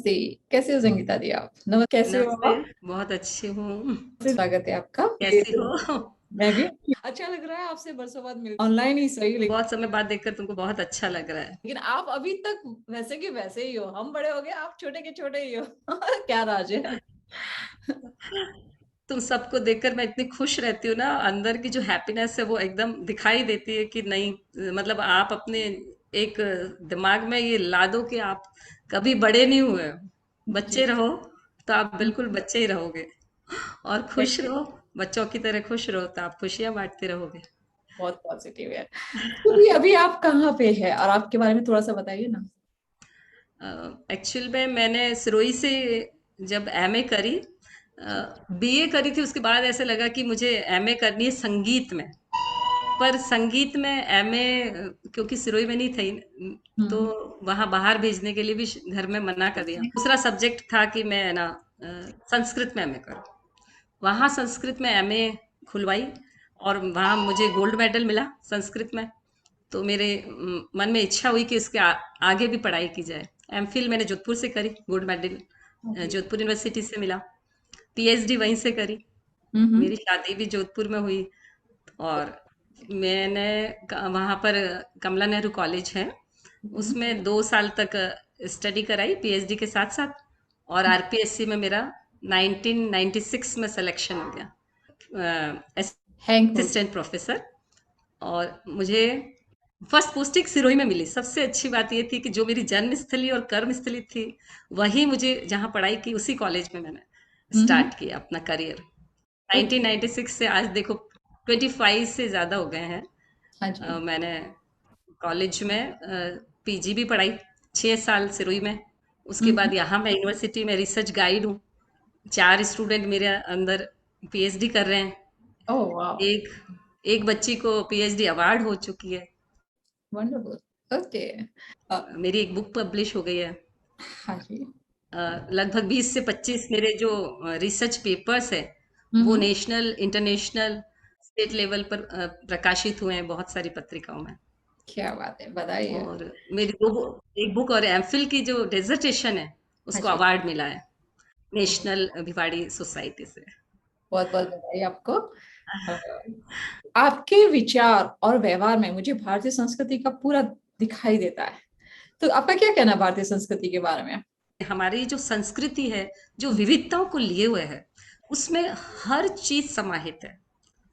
नमस्ते। कैसे हो संगीता दी आप? कैसे हो नमस्ते, आप? बहुत अच्छी हूँ। स्वागत है आपका। कैसी हो? मैं भी अच्छा लग रहा है आपसे बरसों बाद मिल ऑनलाइन ही सही, लेकिन बहुत समय बाद देखकर तुमको बहुत अच्छा लग रहा है। आप अभी तक वैसे के वैसे ही हो। हम बड़े हो गए, आप छोटे के छोटे ही हो। क्या राज है? तुम सबको देखकर मैं इतनी खुश रहती हूँ ना, अंदर की जो हैप्पीनेस है वो एकदम दिखाई देती है कि नहीं, मतलब आप अपने एक दिमाग में ये ला दो कि आप कभी बड़े नहीं हुए हो। जी। बच्चे रहो तो आप बिल्कुल बच्चे ही रहोगे, और खुश थैंक यू। रहो, बच्चों की तरह खुश रहो तो आप खुशियां बांटते रहोगे। बहुत पॉजिटिव है। तो अभी आप कहाँ पे है और आपके बारे में थोड़ा सा बताइए ना। एक्चुअल में मैंने सिरोही से जब एमए करी, बीए करी थी, उसके बाद ऐसे लगा कि मुझे एमए करनी है संगीत में। पर संगीत में एमए, क्योंकि सिरोही में नहीं थी, तो हम्म। वहाँ बाहर भेजने के लिए भी घर में मना कर दिया। दूसरा सब्जेक्ट था कि मैं ना संस्कृत में एमए करूँ। वहाँ संस्कृत में एमए खुलवाई, और वहाँ मुझे गोल्ड मेडल मिला संस्कृत में। तो मेरे मन में इच्छा हुई कि इसके आगे भी पढ़ाई की जाए। एमफिल मैंने जोधपुर से करी, gold medal okay. Jodhpur university से मिला। पीएचडी वहीं से करी। हम्म। मेरी शादी भी जोधपुर में हुई। और मैंने वहाँ पर कमला नेहरू कॉलेज है, हम्म। उसमें 2 साल तक स्टडी कराई पीएचडी के साथ साथ। और आरपीएससी में मेरा 1996 में सिलेक्शन हो गया, हैंक हो असिस्टेंट प्रोफेसर। और मुझे फर्स्ट पोस्टिंग सिरोही में मिली। सबसे अच्छी बात ये थी कि जो मेरी जन्म स्थली और कर्म स्थली थी, वही मुझे जहाँ पढ़ाई की उसी कॉलेज में मैंने गया। स्टार्ट किया अपना करियर। ओके। 1996 से आज देखो 25 से ज़्यादा हो गए हैं। हाँ जी। मैंने कॉलेज में पीजी भी पढ़ाई 6 साल सिरोही में। उसके हम्म। बाद यहाँ मैं यूनिवर्सिटी में रिसर्च गाइड हूँ। 4 स्टूडेंट मेरे अंदर पीएचडी कर रहे हैं। ओह वाह। एक एक बच्ची को पीएचडी अवार्ड हो चुकी है। वंडरफुल। ओके। मेरी एक बुक पब्लिश हो गई है। हाँ जी। लगभग 20 से 25 मेरे जो रिसर्च पेपर्स है, वो हम्म। नेशनल, इंटरनेशनल, स्टेट लेवल पर प्रकाशित हुए हैं बहुत सारी पत्रिकाओं में। क्या बात है, बधाई। और मेरी एक बुक और एमफिल की जो डिसर्टेशन है, हाँ उसको जी। अवार्ड मिला है नेशनल भिवाड़ी सोसाइटी से। बहुत बहुत बधाई आपको। अ, आपके विचार और व्यवहार में मुझे भारतीय संस्कृति का पूरा दिखाई देता है। तो आपका क्या कहना है भारतीय संस्कृति के बारे में? हमारी जो संस्कृति है, जो विविधताओं को लिए हुए है, उसमें हर चीज समाहित है।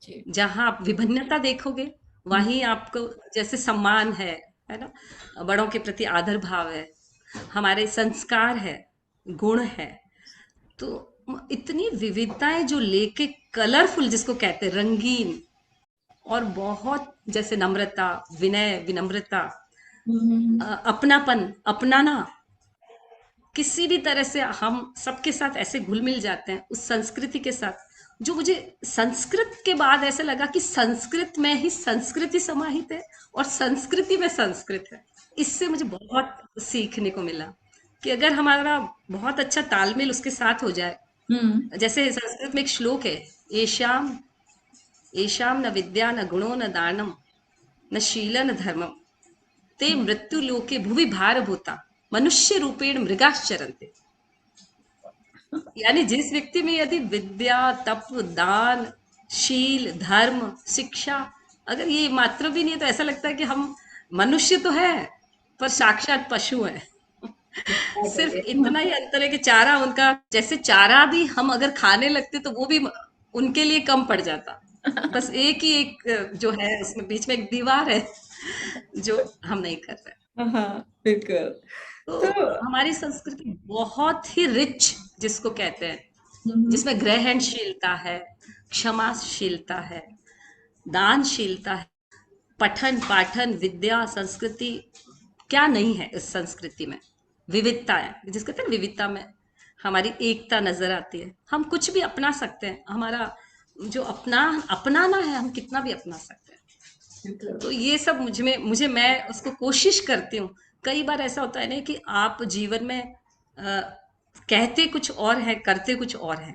जी। जहाँ आप विभिन्नता देखोगे, हम्म। वहीं आपको जैसे सम्मान है ना, बड़ों के प्रति आदर भाव है, हमारे संस्कार है, गुण है। तो इतनी विविधताएं जो लेके, कलरफुल जिसको कहते हैं, रंगीन, और बहुत जैसे नम्रता, विनय, विनम्रता, हम्म। अपनापन, अपनाना, किसी भी तरह से हम सबके साथ ऐसे घुल मिल जाते हैं उस संस्कृति के साथ। जो मुझे संस्कृत के बाद ऐसा लगा कि संस्कृत में ही संस्कृति समाहित है, और संस्कृति में संस्कृत है। इससे मुझे बहुत सीखने को मिला कि अगर हमारा बहुत अच्छा तालमेल उसके साथ हो जाए। हम्म। जैसे संस्कृत में एक श्लोक है, येषाम येषाम न विद्या न गुणो न दानम न शील न धर्मम, ते मृत्यु लोके भुवि भारभूता मनुष्य रूपेण मृगाश्चरन्ते। यानी जिस व्यक्ति में यदि विद्या, तप, दान, शील, धर्म, शिक्षा, अगर ये मात्र भी नहीं है, तो ऐसा लगता है कि हम मनुष्य तो है, पर साक्षात पशु है। बात हो सिर्फ गई। इतना ही अंतर है कि चारा उनका, जैसे चारा भी हम अगर खाने लगते तो वो भी उनके लिए कम पड़ जाता। बस एक ही एक जो है, उसमें बीच में एक दीवार है जो हम नहीं कर रहे। हाँ बिल्कुल। तो तो हमारी संस्कृति बहुत ही रिच जिसको कहते हैं, हम्म। जिसमें ग्रहणशीलता है, क्षमाशीलता है, दानशीलता है, पठन पाठन, विद्या, संस्कृति, क्या नहीं है इस संस्कृति में। विविधता है, जिसको कहते हैं विविधता में हमारी एकता नजर आती है। हम कुछ भी अपना सकते हैं, हमारा जो अपनाना है, हम कितना भी अपना सकते हैं। बिल्कुल। तो ये सब मुझे मैं उसको कोशिश करती हूँ। कई बार ऐसा होता है ना कि आप जीवन में कहते कुछ और है, करते कुछ और है,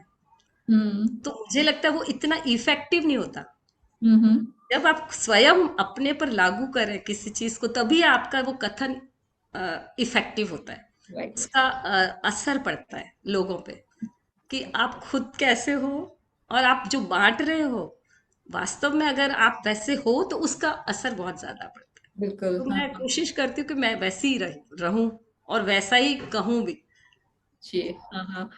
हम्म। तो मुझे लगता है वो इतना इफेक्टिव नहीं होता। हम्म। जब आप स्वयं अपने पर लागू करें किसी चीज को, तभी आपका वो कथन इफेक्टिव होता है। राइट। उसका असर पड़ता है लोगों पे, कि आप खुद कैसे हो और आप जो बांट रहे हो वास्तव में अगर आप वैसे हो तो उसका असर बहुत ज्यादा पड़ता है। बिल्कुल, तो हाँ, मैं हाँ। कोशिश करती हूँ कि मैं वैसी ही रहूं और वैसा ही कहूं भी। जी, हाँ, हाँ।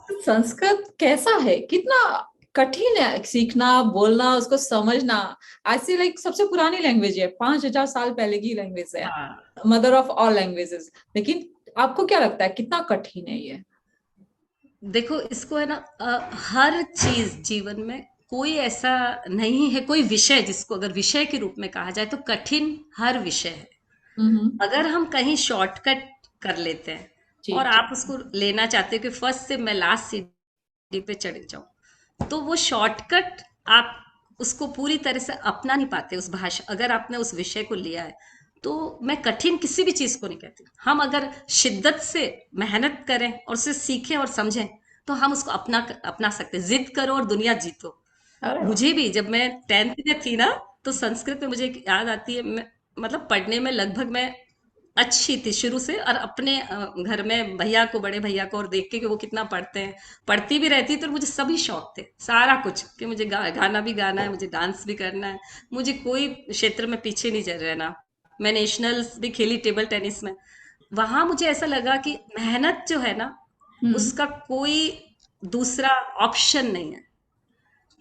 तो संस्कृत कैसा है, कितना कठिन है सीखना, बोलना, उसको समझना? आज से लाइक सबसे पुरानी लैंग्वेज है, 5,000 साल पहले की लैंग्वेज है, हाँ, मदर ऑफ ऑल लैंग्वेजेस। लेकिन आपको क्या लगता है कितना कठिन है ये? देखो इसको है ना, हर चीज जीवन में कोई ऐसा नहीं है, कोई विषय जिसको अगर विषय के रूप में कहा जाए तो कठिन हर विषय है। हम्म। अगर हम कहीं शॉर्टकट कर लेते हैं जी, और जी। आप उसको लेना चाहते हो कि फर्स्ट से मैं लास्ट सीढ़ी पे चढ़ जाऊं, तो वो शॉर्टकट आप उसको पूरी तरह से अपना नहीं पाते उस भाषा, अगर आपने उस विषय को लिया है। तो मैं कठिन किसी भी चीज को नहीं कहती, हम अगर शिद्दत से मेहनत करें और उसे सीखें और समझें तो हम उसको अपना अपना सकते हैं। जिद करो और दुनिया जीतो। अरे वाह। मुझे भी जब मैं 10th में थी ना, तो संस्कृत में मुझे एक याद आती है, मतलब पढ़ने में लगभग मैं अच्छी थी शुरू से, और अपने घर में भैया को, बड़े भैया को और देख के कि वो कितना पढ़ते हैं, पढ़ती भी रहती, तो मुझे सभी शौक थे सारा कुछ, कि मुझे गाना भी गाना है, मुझे डांस भी करना है, मुझे कोई क्षेत्र में पीछे नहीं चल रहना। मैं नेशनल्स भी खेली टेबल टेनिस में। वहां मुझे ऐसा लगा कि मेहनत जो है ना, हम्म। उसका कोई दूसरा ऑप्शन नहीं है।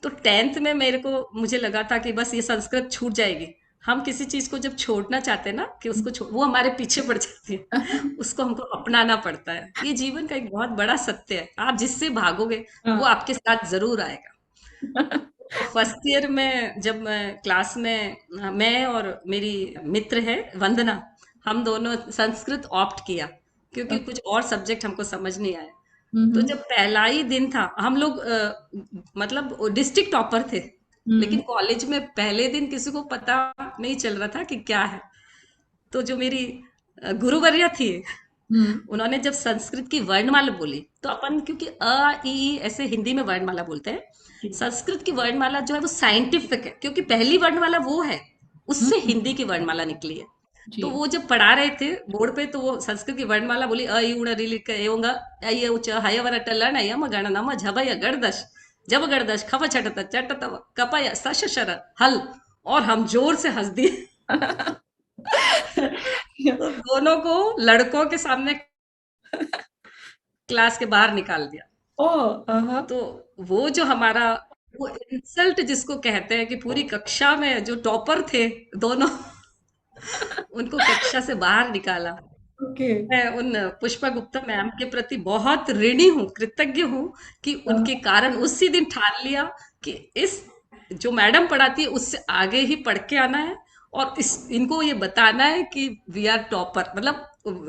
तो 10th में मेरे को मुझे लगा था कि बस ये संस्कृत छूट जाएगी। हम किसी चीज को जब छोड़ना चाहते हैं ना, कि उसको वो हमारे पीछे पड़ जाती है, उसको हमको अपनाना पड़ता है। ये जीवन का एक बहुत बड़ा सत्य है, आप जिससे भागोगे वो हाँ। आपके साथ जरूर आएगा। तो फर्स्ट ईयर में जब मैं क्लास में, मैं और मेरी मित्र है वंदना, हम दोनों संस्कृत ऑप्ट किया, क्योंकि कुछ और सब्जेक्ट हमको समझ नहीं आया। तो हम्म। जब पहला ही दिन था, हम लोग मतलब डिस्ट्रिक्ट टॉपर थे, हम्म। लेकिन कॉलेज में पहले दिन किसी को पता नहीं चल रहा था कि क्या है। तो जो मेरी गुरुवर्या थी, हम्म। उन्होंने जब संस्कृत की वर्णमाला बोली, तो अपन क्योंकि अ ई ई ऐसे हिंदी में वर्णमाला बोलते हैं, जी। संस्कृत की वर्णमाला जो है वो साइंटिफिक है, क्योंकि पहली वर्णमाला वो है, उससे हम्म। हिंदी की वर्णमाला निकली है। जी। तो वो जब पढ़ा रहे थे बोर्ड पे, तो वो संस्कृत की वर्णमाला बोली, अ ई उण ऋ क एवं अ ई उच हय वर ट लण यम गण नम झभय गणदश जब गणदश खप छटत चट तव कपय सश शर हल। और हम जोर से हंस दिए। तो दोनों को लड़कों के सामने क्लास के बाहर निकाल दिया। ओ, हाँ। तो वो जो हमारा, वो इंसल्ट जिसको कहते हैं, कि पूरी कक्षा में जो टॉपर थे दोनों, उनको कक्षा से बाहर निकाला। ओके। मैं उन पुष्पा गुप्ता मैम के प्रति बहुत ऋणी हूँ, कृतज्ञ हूँ, कि उनके कारण उसी दिन ठान लिया कि इस जो मैडम पढ़ाती है उससे आगे ही पढ़ के आना है, और इस इनको ये बताना है कि वी आर टॉपर, मतलब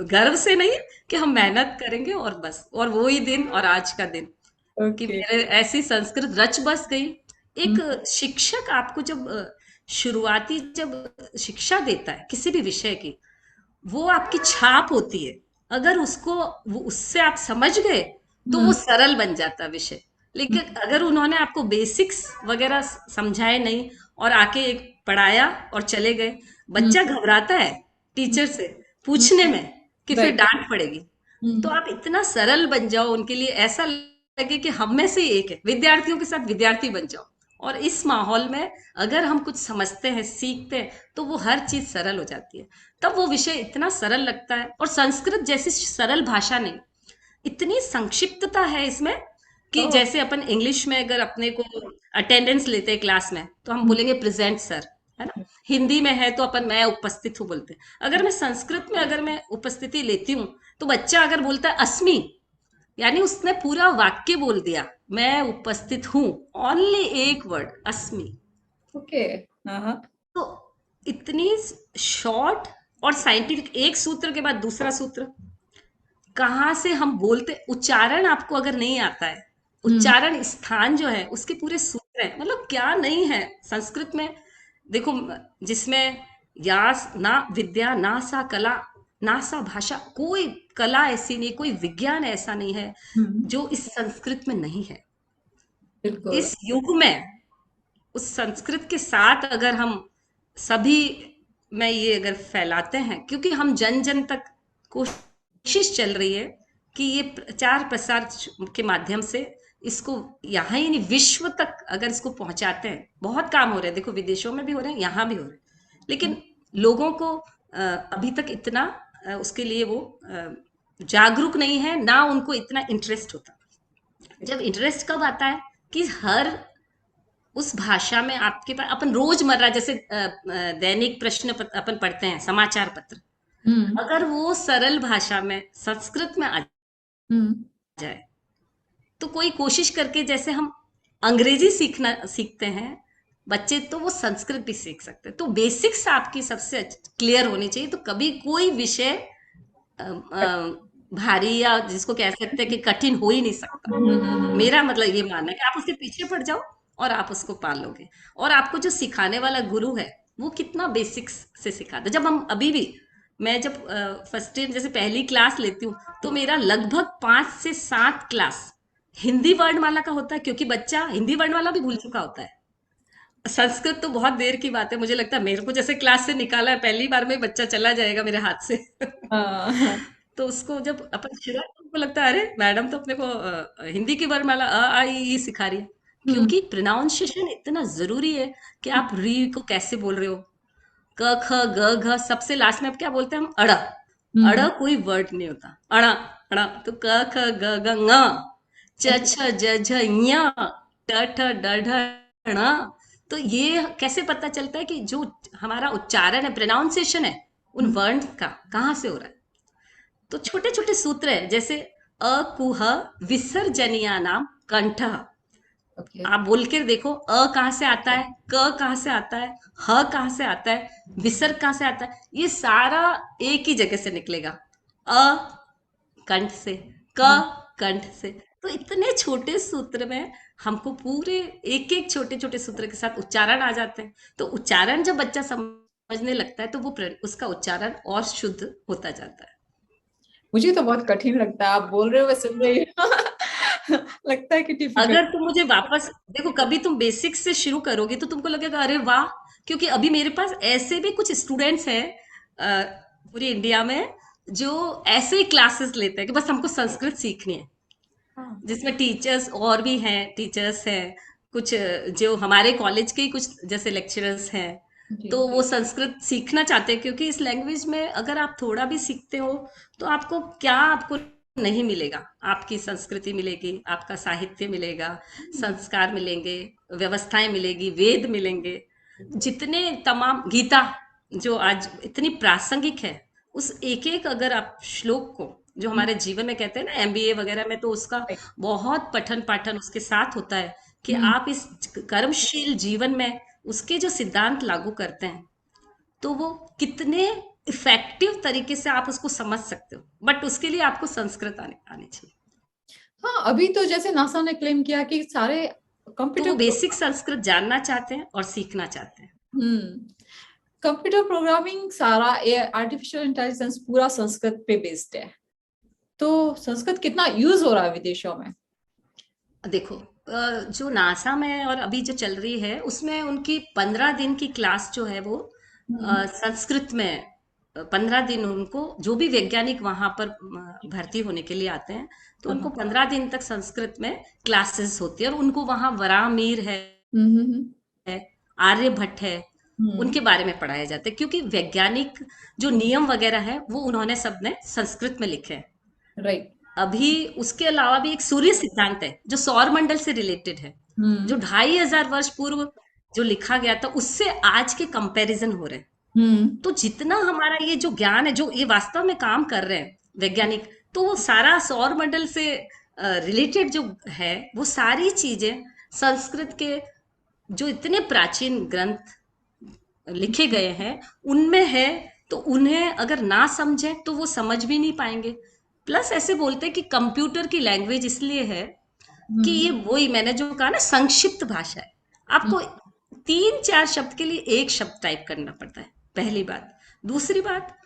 गर्व से नहीं, कि हम मेहनत करेंगे और बस। और वो ही दिन और आज का दिन, कि ओके। मेरे ऐसी संस्कृत रच बस गई। एक शिक्षक आपको जब शुरुआती जब शिक्षा देता है किसी भी विषय की, वो आपकी छाप होती है। अगर उसको, वो उससे आप समझ गए तो वो सरल बन जाता है विषय। लेकिन अगर उन्होंने आपको बेसिक्स वगैरह समझाए नहीं और आके एक पढ़ाया और चले गए, बच्चा घबराता है टीचर से पूछने में कि फिर राइट। डांट पड़ेगी। तो आप इतना सरल बन जाओ उनके लिए, ऐसा लगे कि हम में से ही एक है, विद्यार्थियों के साथ विद्यार्थी बन जाओ। और इस माहौल में अगर हम कुछ समझते हैं, सीखते हैं, तो वो हर चीज सरल हो जाती है। तब वो विषय इतना सरल लगता है। और संस्कृत जैसी सरल भाषा नहीं, इतनी संक्षिप्तता है इसमें, कि ओ। जैसे अपन इंग्लिश में अगर अपने को अटेंडेंस लेते हैं क्लास में, तो हम बोलेंगे प्रेजेंट सर, है ना। हिंदी में है तो अपन मैं उपस्थित हूँ बोलते हैं। अगर मैं संस्कृत में अगर मैं उपस्थिति लेती हूँ, तो बच्चा अगर बोलता है अस्मि, यानी उसने पूरा वाक्य बोल दिया, मैं उपस्थित हूँ, ओनली एक वर्ड अस्मि। ओके। हाँ, हाँ। तो इतनी शॉर्ट और साइंटिफिक, एक सूत्र के बाद दूसरा सूत्र, कहाँ से हम बोलते, उच्चारण आपको अगर नहीं आता है, उच्चारण स्थान जो है उसके पूरे सूत्र हैं, मतलब क्या नहीं है संस्कृत में। देखो, जिसमें यास ना विद्या ना सा कला ना सा भाषा, कोई कला ऐसी नहीं, कोई विज्ञान ऐसा नहीं है जो इस संस्कृत में नहीं है। बिल्कुल। इस युग में उस संस्कृत के साथ अगर हम सभी में ये अगर फैलाते हैं, क्योंकि हम जन जन तक कोशिश कोशिश चल रही है कि ये प्रचार प्रसार के माध्यम से इसको यहाँ ही नहीं, विश्व तक अगर इसको पहुंचाते हैं। बहुत काम हो रहे हैं, देखो विदेशों में भी हो रहे हैं, यहाँ भी हो रहे हैं, लेकिन लोगों को अभी तक इतना उसके लिए वो जागरूक नहीं है, ना उनको इतना इंटरेस्ट होता। जब इंटरेस्ट कब आता है कि हर उस भाषा में आपके पास अपन रोजमर्रा जैसे दैनिक प्रश्न अपन पढ़ते हैं, समाचार पत्र, हम्म। अगर वो सरल भाषा में संस्कृत में आ हम्म। जाए, तो कोई कोशिश करके, जैसे हम अंग्रेजी सीखना सीखते हैं बच्चे, तो वो संस्कृत भी सीख सकते हैं। तो बेसिक्स आपकी सबसे क्लियर होनी चाहिए, तो कभी कोई विषय भारी या जिसको कह सकते हैं कि कठिन हो ही नहीं सकता। मेरा मतलब ये मानना है कि आप उसके पीछे पड़ जाओ और आप उसको पाल लोगे। और आपको जो सिखाने वाला गुरु है वो कितना बेसिक्स से सिखाता है। जब हम अभी भी, मैं जब फर्स्ट ईयर जैसे पहली क्लास लेती हूँ, तो मेरा लगभग 5 से 7 क्लास हिंदी वर्णमाला का होता है, क्योंकि बच्चा हिंदी वर्णमाला भी भूल चुका होता है। संस्कृत तो बहुत देर की बात है, मुझे लगता है मेरे को जैसे क्लास से निकाला है पहली बार में बच्चा चला जाएगा मेरे हाथ से। हाँ। तो उसको जब अपन शुरुआत, उनको लगता है अरे मैडम तो अपने को हिंदी की वर्णमाला अ आ इ ई सिखा रही है। हम्म। क्योंकि प्रोनाउंसिएशन इतना जरूरी है कि आप री को कैसे बोल रहे हो, क ख ग घ, सबसे लास्ट में अब क्या बोलते हैं हम, अड़ा। हम्म। अड़ा कोई वर्ड नहीं होता, अड़ा अड़ा। तो क ख ग घ ङ, च छ ज झ ञ, ट ठ ड ढ ण। तो ये कैसे पता चलता है कि जो हमारा उच्चारण है, प्रोनाउंसिएशन है, उन वर्ण का कहाँ से हो रहा है। तो छोटे छोटे सूत्र हैं, जैसे अकुह विसर्जनीया नाम कंठ। ओके। आप बोल के देखो, अ कहाँ से आता है, क कहाँ से आता है, ह कहाँ से आता है, विसर्ग कहाँ से आता है, ये सारा एक ही जगह से निकलेगा। अ कंठ से, क कंठ से। तो इतने छोटे सूत्र में हमको पूरे एक एक छोटे छोटे सूत्र के साथ उच्चारण आ जाते हैं। तो उच्चारण जब बच्चा समझने लगता है, तो वो उसका उच्चारण और शुद्ध होता जाता है। मुझे तो बहुत कठिन लगता है, आप बोल रहे हो मैं सुन रही हूँ। लगता है कि डिफिकल्ट। अगर तुम मुझे वापस देखो, कभी तुम बेसिक से शुरू करोगे तो तुमको लगेगा अरे वाह। क्योंकि अभी मेरे पास ऐसे भी कुछ स्टूडेंट्स हैं पूरी इंडिया में, जो ऐसे ही क्लासेस लेते हैं कि बस हमको संस्कृत सीखनी है, हाँ। जिसमें टीचर्स और भी हैं, टीचर्स हैं कुछ जो हमारे कॉलेज के ही कुछ जैसे लेक्चरर्स हैं। जी। तो वो संस्कृत सीखना चाहते हैं, क्योंकि इस लैंग्वेज में अगर आप थोड़ा भी सीखते हो तो आपको क्या, आपको नहीं मिलेगा, आपकी संस्कृति मिलेगी, आपका साहित्य मिलेगा, संस्कार मिलेंगे, व्यवस्थाएं मिलेगी, वेद मिलेंगे, जितने तमाम गीता जो आज इतनी प्रासंगिक है, उस एक एक अगर आप श्लोक को, जो हमारे जीवन में कहते हैं ना एमबीए वगैरह में, तो उसका बहुत पठन पाठन उसके साथ होता है कि हम्म। आप इस कर्मशील जीवन में उसके जो सिद्धांत लागू करते हैं, तो वो कितने इफेक्टिव तरीके से आप उसको समझ सकते हो। बट उसके लिए आपको संस्कृत आनी चाहिए। हाँ, अभी तो जैसे नासा ने क्लेम किया कि सारे तो कंप्यूटर। वो बेसिक संस्कृत जानना चाहते हैं और सीखना चाहते हैं। कंप्यूटर प्रोग्रामिंग सारा ये आर्टिफिशियल इंटेलिजेंस पूरा संस्कृत पे बेस्ड है। तो संस्कृत कितना यूज हो रहा है विदेशों में? देखो जो नासा में और अभी जो चल रही है, उसमें उनकी 15 दिन की क्लास जो है वो हम्म। संस्कृत में। 15 दिन उनको, जो भी वैज्ञानिक वहां पर भर्ती होने के लिए आते हैं, तो उनको हाँ। 15 दिन तक संस्कृत में क्लासेस होती है। और उनको वहां वरामीर है, हम्म। आर्यभट्ट है, हम्म। उनके बारे में पढ़ाया जाता है, क्योंकि वैज्ञानिक जो नियम वगैरह है वो उन्होंने सबने संस्कृत में लिखे हैं। राइट। अभी उसके अलावा भी एक सूर्य सिद्धांत है जो सौर मंडल से रिलेटेड है, जो हम्म। 2500 वर्ष पूर्व जो लिखा गया था, उससे आज के कंपैरिजन हो रहे हैं। हम्म। तो जितना हमारा ये जो ज्ञान है, जो ये वास्तव में काम कर रहे हैं वैज्ञानिक, तो वो सारा सौर मंडल से रिलेटेड जो है, वो सारी चीजें संस्कृत के जो इतने प्राचीन ग्रंथ लिखे गए हैं उनमें है। तो उन्हें अगर ना समझे तो वो समझ भी नहीं पाएंगे। प्लस ऐसे बोलते हैं कि कंप्यूटर की लैंग्वेज इसलिए है कि हम्म। ये वही मैंने जो कहा ना, संक्षिप्त भाषा है। आपको 3-4 शब्द के लिए एक शब्द टाइप करना पड़ता है, पहली बात। दूसरी बात,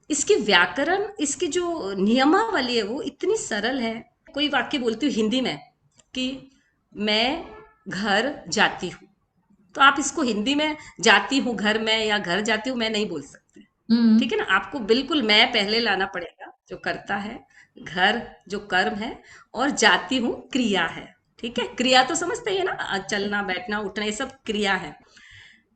इसकी व्याकरण, इसकी जो नियमावली है वो इतनी सरल है। कोई वाक्य बोलती हूँ हिंदी में कि मैं घर जाती हूँ, तो आप इसको हिंदी में जाती हूँ घर में या घर जाती हूँ मैं नहीं बोल सकते। हम्म। ठीक है ना, आपको बिल्कुल मैं पहले लाना पड़ेगा। जो करता है, घर जो कर्म है, और जाति हूँ क्रिया है। ठीक है, क्रिया तो समझते ही है ना, चलना बैठना उठना ये सब क्रिया है।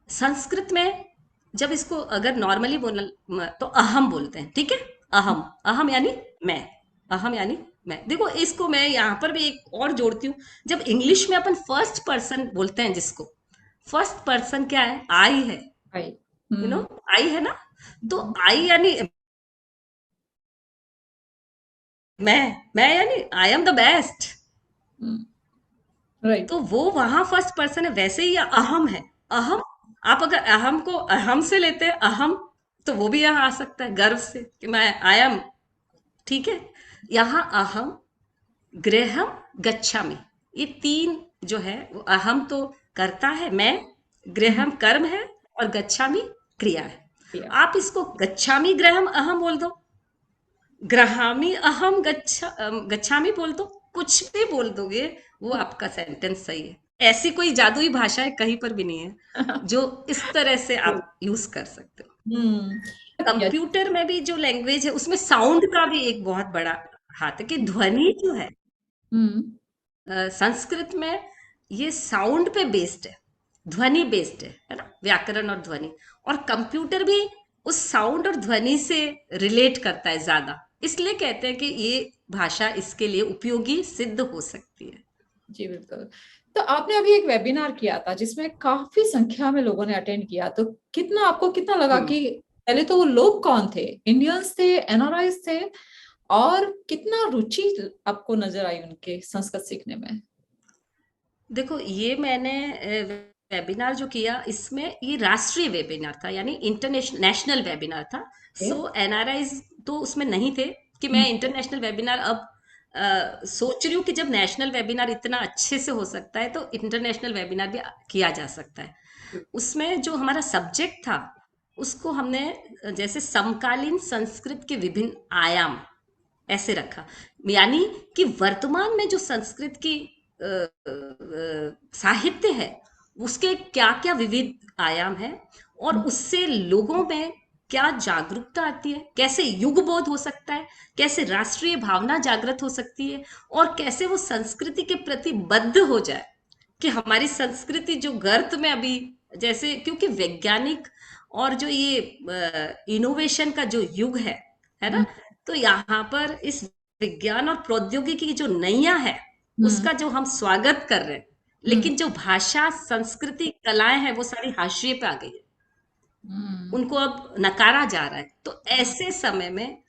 संस्कृत में जब इसको अगर नॉर्मली बोलना तो अहम बोलते हैं। ठीक है, अहम, अहम यानी मैं, अहम यानी मैं। देखो इसको मैं यहाँ पर भी एक और जोड़ती हूँ। जब इंग्लिश में अपन फर्स्ट पर्सन बोलते हैं, जिसको फर्स्ट पर्सन क्या है, आई है, राइट। यू नो, आई है ना। तो आई यानी मैं यानी I am the best. Right. तो वो वहां फर्स्ट पर्सन है। वैसे ही ये अहम है, अहम। आप अगर अहम को अहम से लेते हैं, अहम, तो वो भी यहाँ आ सकता है गर्व से कि मैं आई एम। ठीक है, यहाँ अहम, गृहम, गच्छामि, ये तीन जो है, वो अहम तो करता है मैं, गृहम कर्म है, और गच्छामि क्रिया है। या। आप इसको गच्छामि गृहम अहम बोल दो, ग्रहामी अहम गच्छामी बोल दो, कुछ भी बोल दोगे वो आपका सेंटेंस सही है। ऐसी कोई जादुई भाषा है कहीं पर भी नहीं है जो इस तरह से आप यूज कर सकते हो। हम्म। या। कंप्यूटर में भी जो लैंग्वेज है उसमें साउंड का भी एक बहुत बड़ा हाथ है, कि ध्वनि जो है हम्म। संस्कृत में ये साउंड पे बेस्ड है, ध्वनि बेस्ड है ना, व्याकरण और ध्वनि। और कंप्यूटर भी उस साउंड और ध्वनि से रिलेट करता है ज्यादा, इसलिए कहते हैं कि ये भाषा इसके लिए उपयोगी सिद्ध हो सकती है। जी बिल्कुल। तो आपने अभी एक वेबिनार किया था जिसमें काफी संख्या में लोगों ने अटेंड किया, तो कितना आपको कितना लगा हम्म। कि पहले तो वो लोग कौन थे, इंडियंस थे, एनआरआईज थे, और कितना रुचि आपको नजर आई उनके संस्कृत सीखने में? देखो ये मैंने वेबिनार जो किया, इसमें ये राष्ट्रीय वेबिनार था, यानी इंटरनेशनल नेशनल वेबिनार था। ओके। सो एनआरआईज तो उसमें नहीं थे। कि मैं इंटरनेशनल वेबिनार अब सोच रही हूँ कि जब नेशनल वेबिनार इतना अच्छे से हो सकता है तो इंटरनेशनल वेबिनार भी किया जा सकता है। उसमें जो हमारा सब्जेक्ट था उसको हमने जैसे समकालीन संस्कृत के विभिन्न आयाम ऐसे रखा। यानी कि वर्तमान में जो संस्कृत की साहित्य है उसके क्या क्या विविध आयाम है, और उससे लोगों में क्या जागरूकता आती है, कैसे युग बोध हो सकता है, कैसे राष्ट्रीय भावना जागृत हो सकती है, और कैसे वो संस्कृति के प्रति बद्ध हो जाए। कि हमारी संस्कृति जो गर्त में अभी, जैसे क्योंकि वैज्ञानिक और जो ये इनोवेशन का जो युग है ना, तो यहाँ पर इस विज्ञान और प्रौद्योगिकी की जो नैया है उसका जो हम स्वागत कर रहे हैं, लेकिन जो भाषा संस्कृति कलाएं हैं वो सारी हाशिए पे आ गई है, उनको अब नकारा जा रहा है। तो ऐसे समय में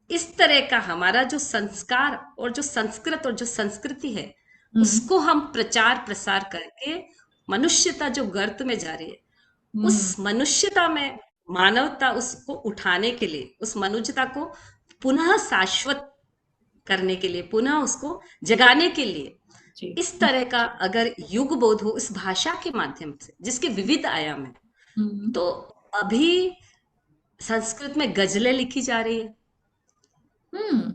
इस तरह का हमारा जो संस्कार और जो संस्कृत और जो संस्कृति है उसको हम प्रचार प्रसार करके मनुष्यता जो गर्त में जा रही है, उस मनुष्यता में मानवता उसको उठाने के लिए, उस मनुष्यता को पुनः शाश्वत करने के लिए, पुनः उसको जगाने के लिए, जी। इस तरह का अगर युग बोध हो इस भाषा के माध्यम से जिसके विविध आयाम है, तो अभी संस्कृत में गजलें लिखी जा रही है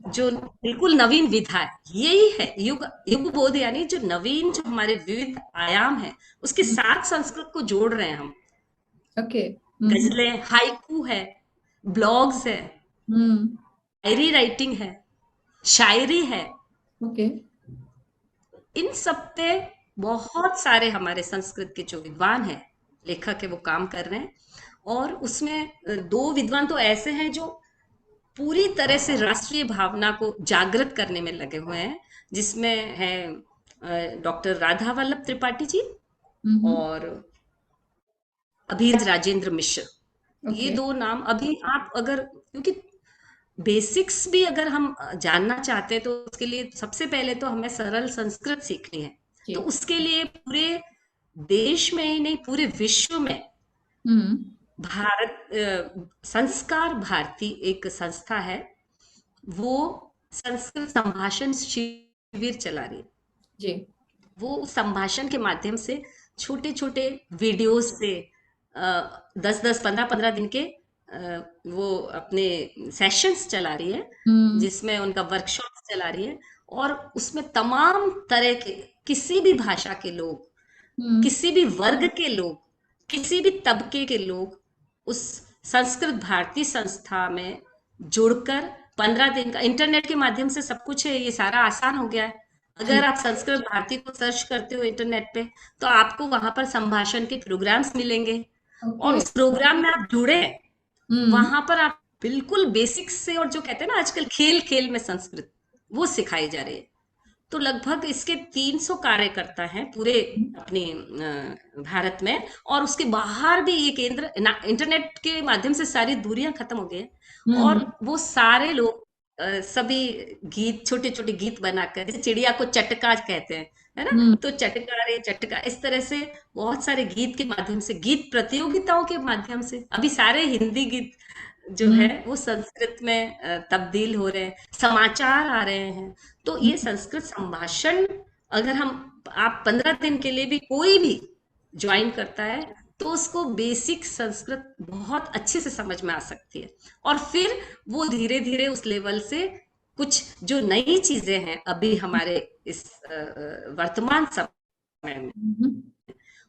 जो बिल्कुल नवीन विधा है। यही है युग, युग बोध, यानी जो नवीन जो हमारे विविध आयाम है उसके साथ संस्कृत को जोड़ रहे हैं हम। ओके। गजलें, हाइकू है, ब्लॉग्स है, डायरी राइटिंग है, शायरी है, ओके। इन सब पे बहुत सारे हमारे संस्कृत के जो विद्वान हैं, लेखक है, वो काम कर रहे हैं। और उसमें दो विद्वान तो ऐसे हैं जो पूरी तरह से राष्ट्रीय भावना को जागृत करने में लगे हुए हैं, जिसमें है डॉक्टर राधा वल्लभ त्रिपाठी जी और अभिराज राजेंद्र मिश्र। ये ओके। दो नाम अभी आप अगर, क्योंकि बेसिक्स भी अगर हम जानना चाहते हैं तो उसके लिए सबसे पहले तो हमें सरल संस्कृत सीखनी है। जी। तो उसके लिए पूरे देश में ही नहीं पूरे विश्व में भारत संस्कार भारती एक संस्था है, वो संस्कृत संभाषण शिविर चला रही है। जी। वो संभाषण के माध्यम से छोटे छोटे वीडियोस से 10-10 15-15 दिन के वो अपने सेशंस चला रही है, जिसमें उनका वर्कशॉप चला रही है। और उसमें तमाम तरह के किसी भी भाषा के लोग, किसी भी वर्ग के लोग, किसी भी तबके के लोग उस संस्कृत भारती संस्था में जुड़कर 15 दिन का इंटरनेट के माध्यम से सब कुछ है, ये सारा आसान हो गया है। जी। अगर आप संस्कृत भारती को सर्च करते हो इंटरनेट पे, तो आपको वहां पर संभाषण के प्रोग्राम्स मिलेंगे, और ओके। उस प्रोग्राम में आप जुड़े हैं, हम्म। वहां पर आप बिल्कुल बेसिक्स से, और जो कहते हैं ना आजकल खेल खेल में संस्कृत, वो सिखाई जा रही है। तो लगभग इसके 300 कार्यकर्ता हैं पूरे अपने भारत में, और उसके बाहर भी ये केंद्र इंटरनेट के माध्यम से सारी दूरियां खत्म हो गई हैं। और हम्म। वो सारे लोग सभी गीत, छोटे छोटे गीत बनाकर, जैसे चिड़िया को चटका कहते हैं, है ना, हम्म। तो चटका रे चटका, इस तरह से बहुत सारे गीत के माध्यम से, गीत प्रतियोगिताओं के माध्यम से, अभी सारे हिंदी गीत जो है हम्म। वो संस्कृत में तब्दील हो रहे हैं, समाचार आ रहे हैं। तो ये हम्म। संस्कृत संभाषण, अगर हम आप 15 दिन के लिए भी कोई भी ज्वाइन करता है, तो उसको बेसिक संस्कृत बहुत अच्छे से समझ में आ सकती है। और फिर वो धीरे धीरे उस लेवल से कुछ जो नई चीजें हैं अभी हमारे इस वर्तमान समय में, हम्म।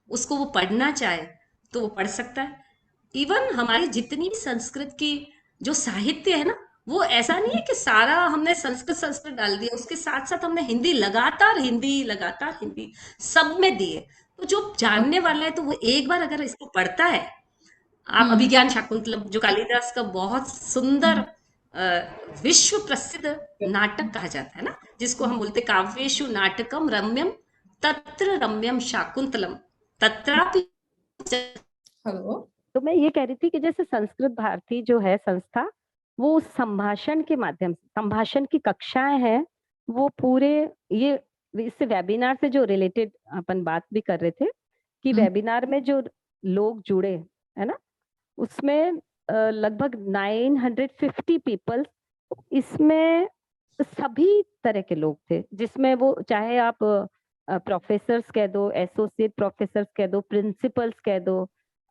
उसको वो पढ़ना चाहे तो वो पढ़ सकता है। इवन हमारी जितनी भी संस्कृत की जो साहित्य है ना, वो ऐसा नहीं है कि सारा हमने संस्कृत संस्कृत डाल दिया, उसके साथ साथ हमने हिंदी लगातार, हिंदी लगातार, हिंदी सब में दिए। तो जो जानने ओके। वाला है, तो वो एक बार अगर इसको पढ़ता है, आप हम्म। अभिज्ञान शाकुंतलम जो कालिदास का बहुत सुंदर विश्व प्रसिद्ध नाटक कहा जाता है ना, जिसको हम बोलते काव्येषु नाटकम रम्यम तत्र रम्यम शाकुंतलम तत्रापि। हेलो। तो मैं ये कह रही थी कि जैसे संस्कृत भारती जो है संस्था, वो संभाषण के माध्यम से, संभाषण की कक्षाएं हैं, वो पूरे ये इससे वेबिनार से जो रिलेटेड अपन बात भी कर रहे थे कि हम्म। वेबिनार में जो लोग जुड़े, है ना, उसमें लगभग 950 पीपल, इसमें सभी तरह के लोग थे, जिसमें वो चाहे आप प्रोफेसर्स कह दो, एसोसिएट प्रोफेसर्स कह दो, प्रिंसिपल्स कह दो,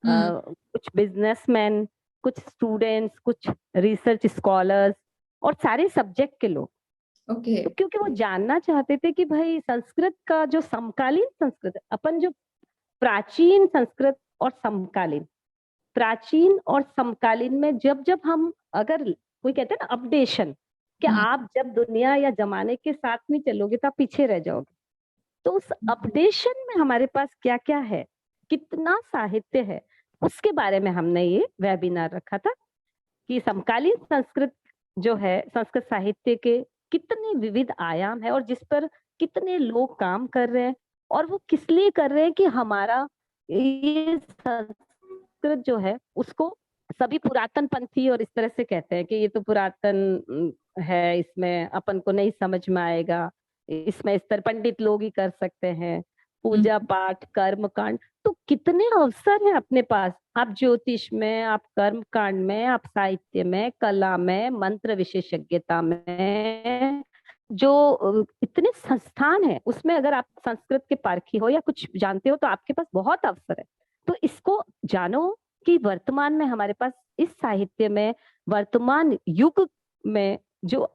हम्म। कुछ बिजनेसमैन, कुछ स्टूडेंट्स, कुछ रिसर्च स्कॉलर्स, और सारे सब्जेक्ट के लोग। ओके। तो क्योंकि वो जानना चाहते थे कि भाई संस्कृत का जो समकालीन संस्कृत, अपन जो प्राचीन संस्कृत और समकालीन, प्राचीन और समकालीन में जब जब हम, अगर कोई कहते हैं ना अपडेशन, कि हम्म। आप जब दुनिया या जमाने के साथ में चलोगे तो आप पीछे रह जाओगे, तो उस अपडेशन में हमारे पास क्या क्या है, कितना साहित्य है, उसके बारे में हमने ये वेबिनार रखा था कि समकालीन संस्कृत जो है, संस्कृत साहित्य के कितने विविध आयाम है, और जिस पर कितने लोग काम कर रहे हैं, और वो किस लिए कर रहे हैं कि हमारा ये संस्कृत जो है उसको सभी पुरातन पंथी और इस तरह से कहते हैं कि ये तो पुरातन है, इसमें अपन को नहीं समझ में आएगा, इसमें इस तरह पंडित लोग ही कर सकते हैं, पूजा हम्म। पाठ कर्म कांड। तो कितने अवसर हैं अपने पास, आप ज्योतिष में, आप कर्म कांड में, आप साहित्य में, कला में, मंत्र विशेषज्ञता में, जो इतने संस्थान है, उसमें अगर आप संस्कृत के पारखी हो या कुछ जानते हो तो आपके पास बहुत अवसर है। तो इसको जानो कि वर्तमान में हमारे पास इस साहित्य में, वर्तमान युग में जो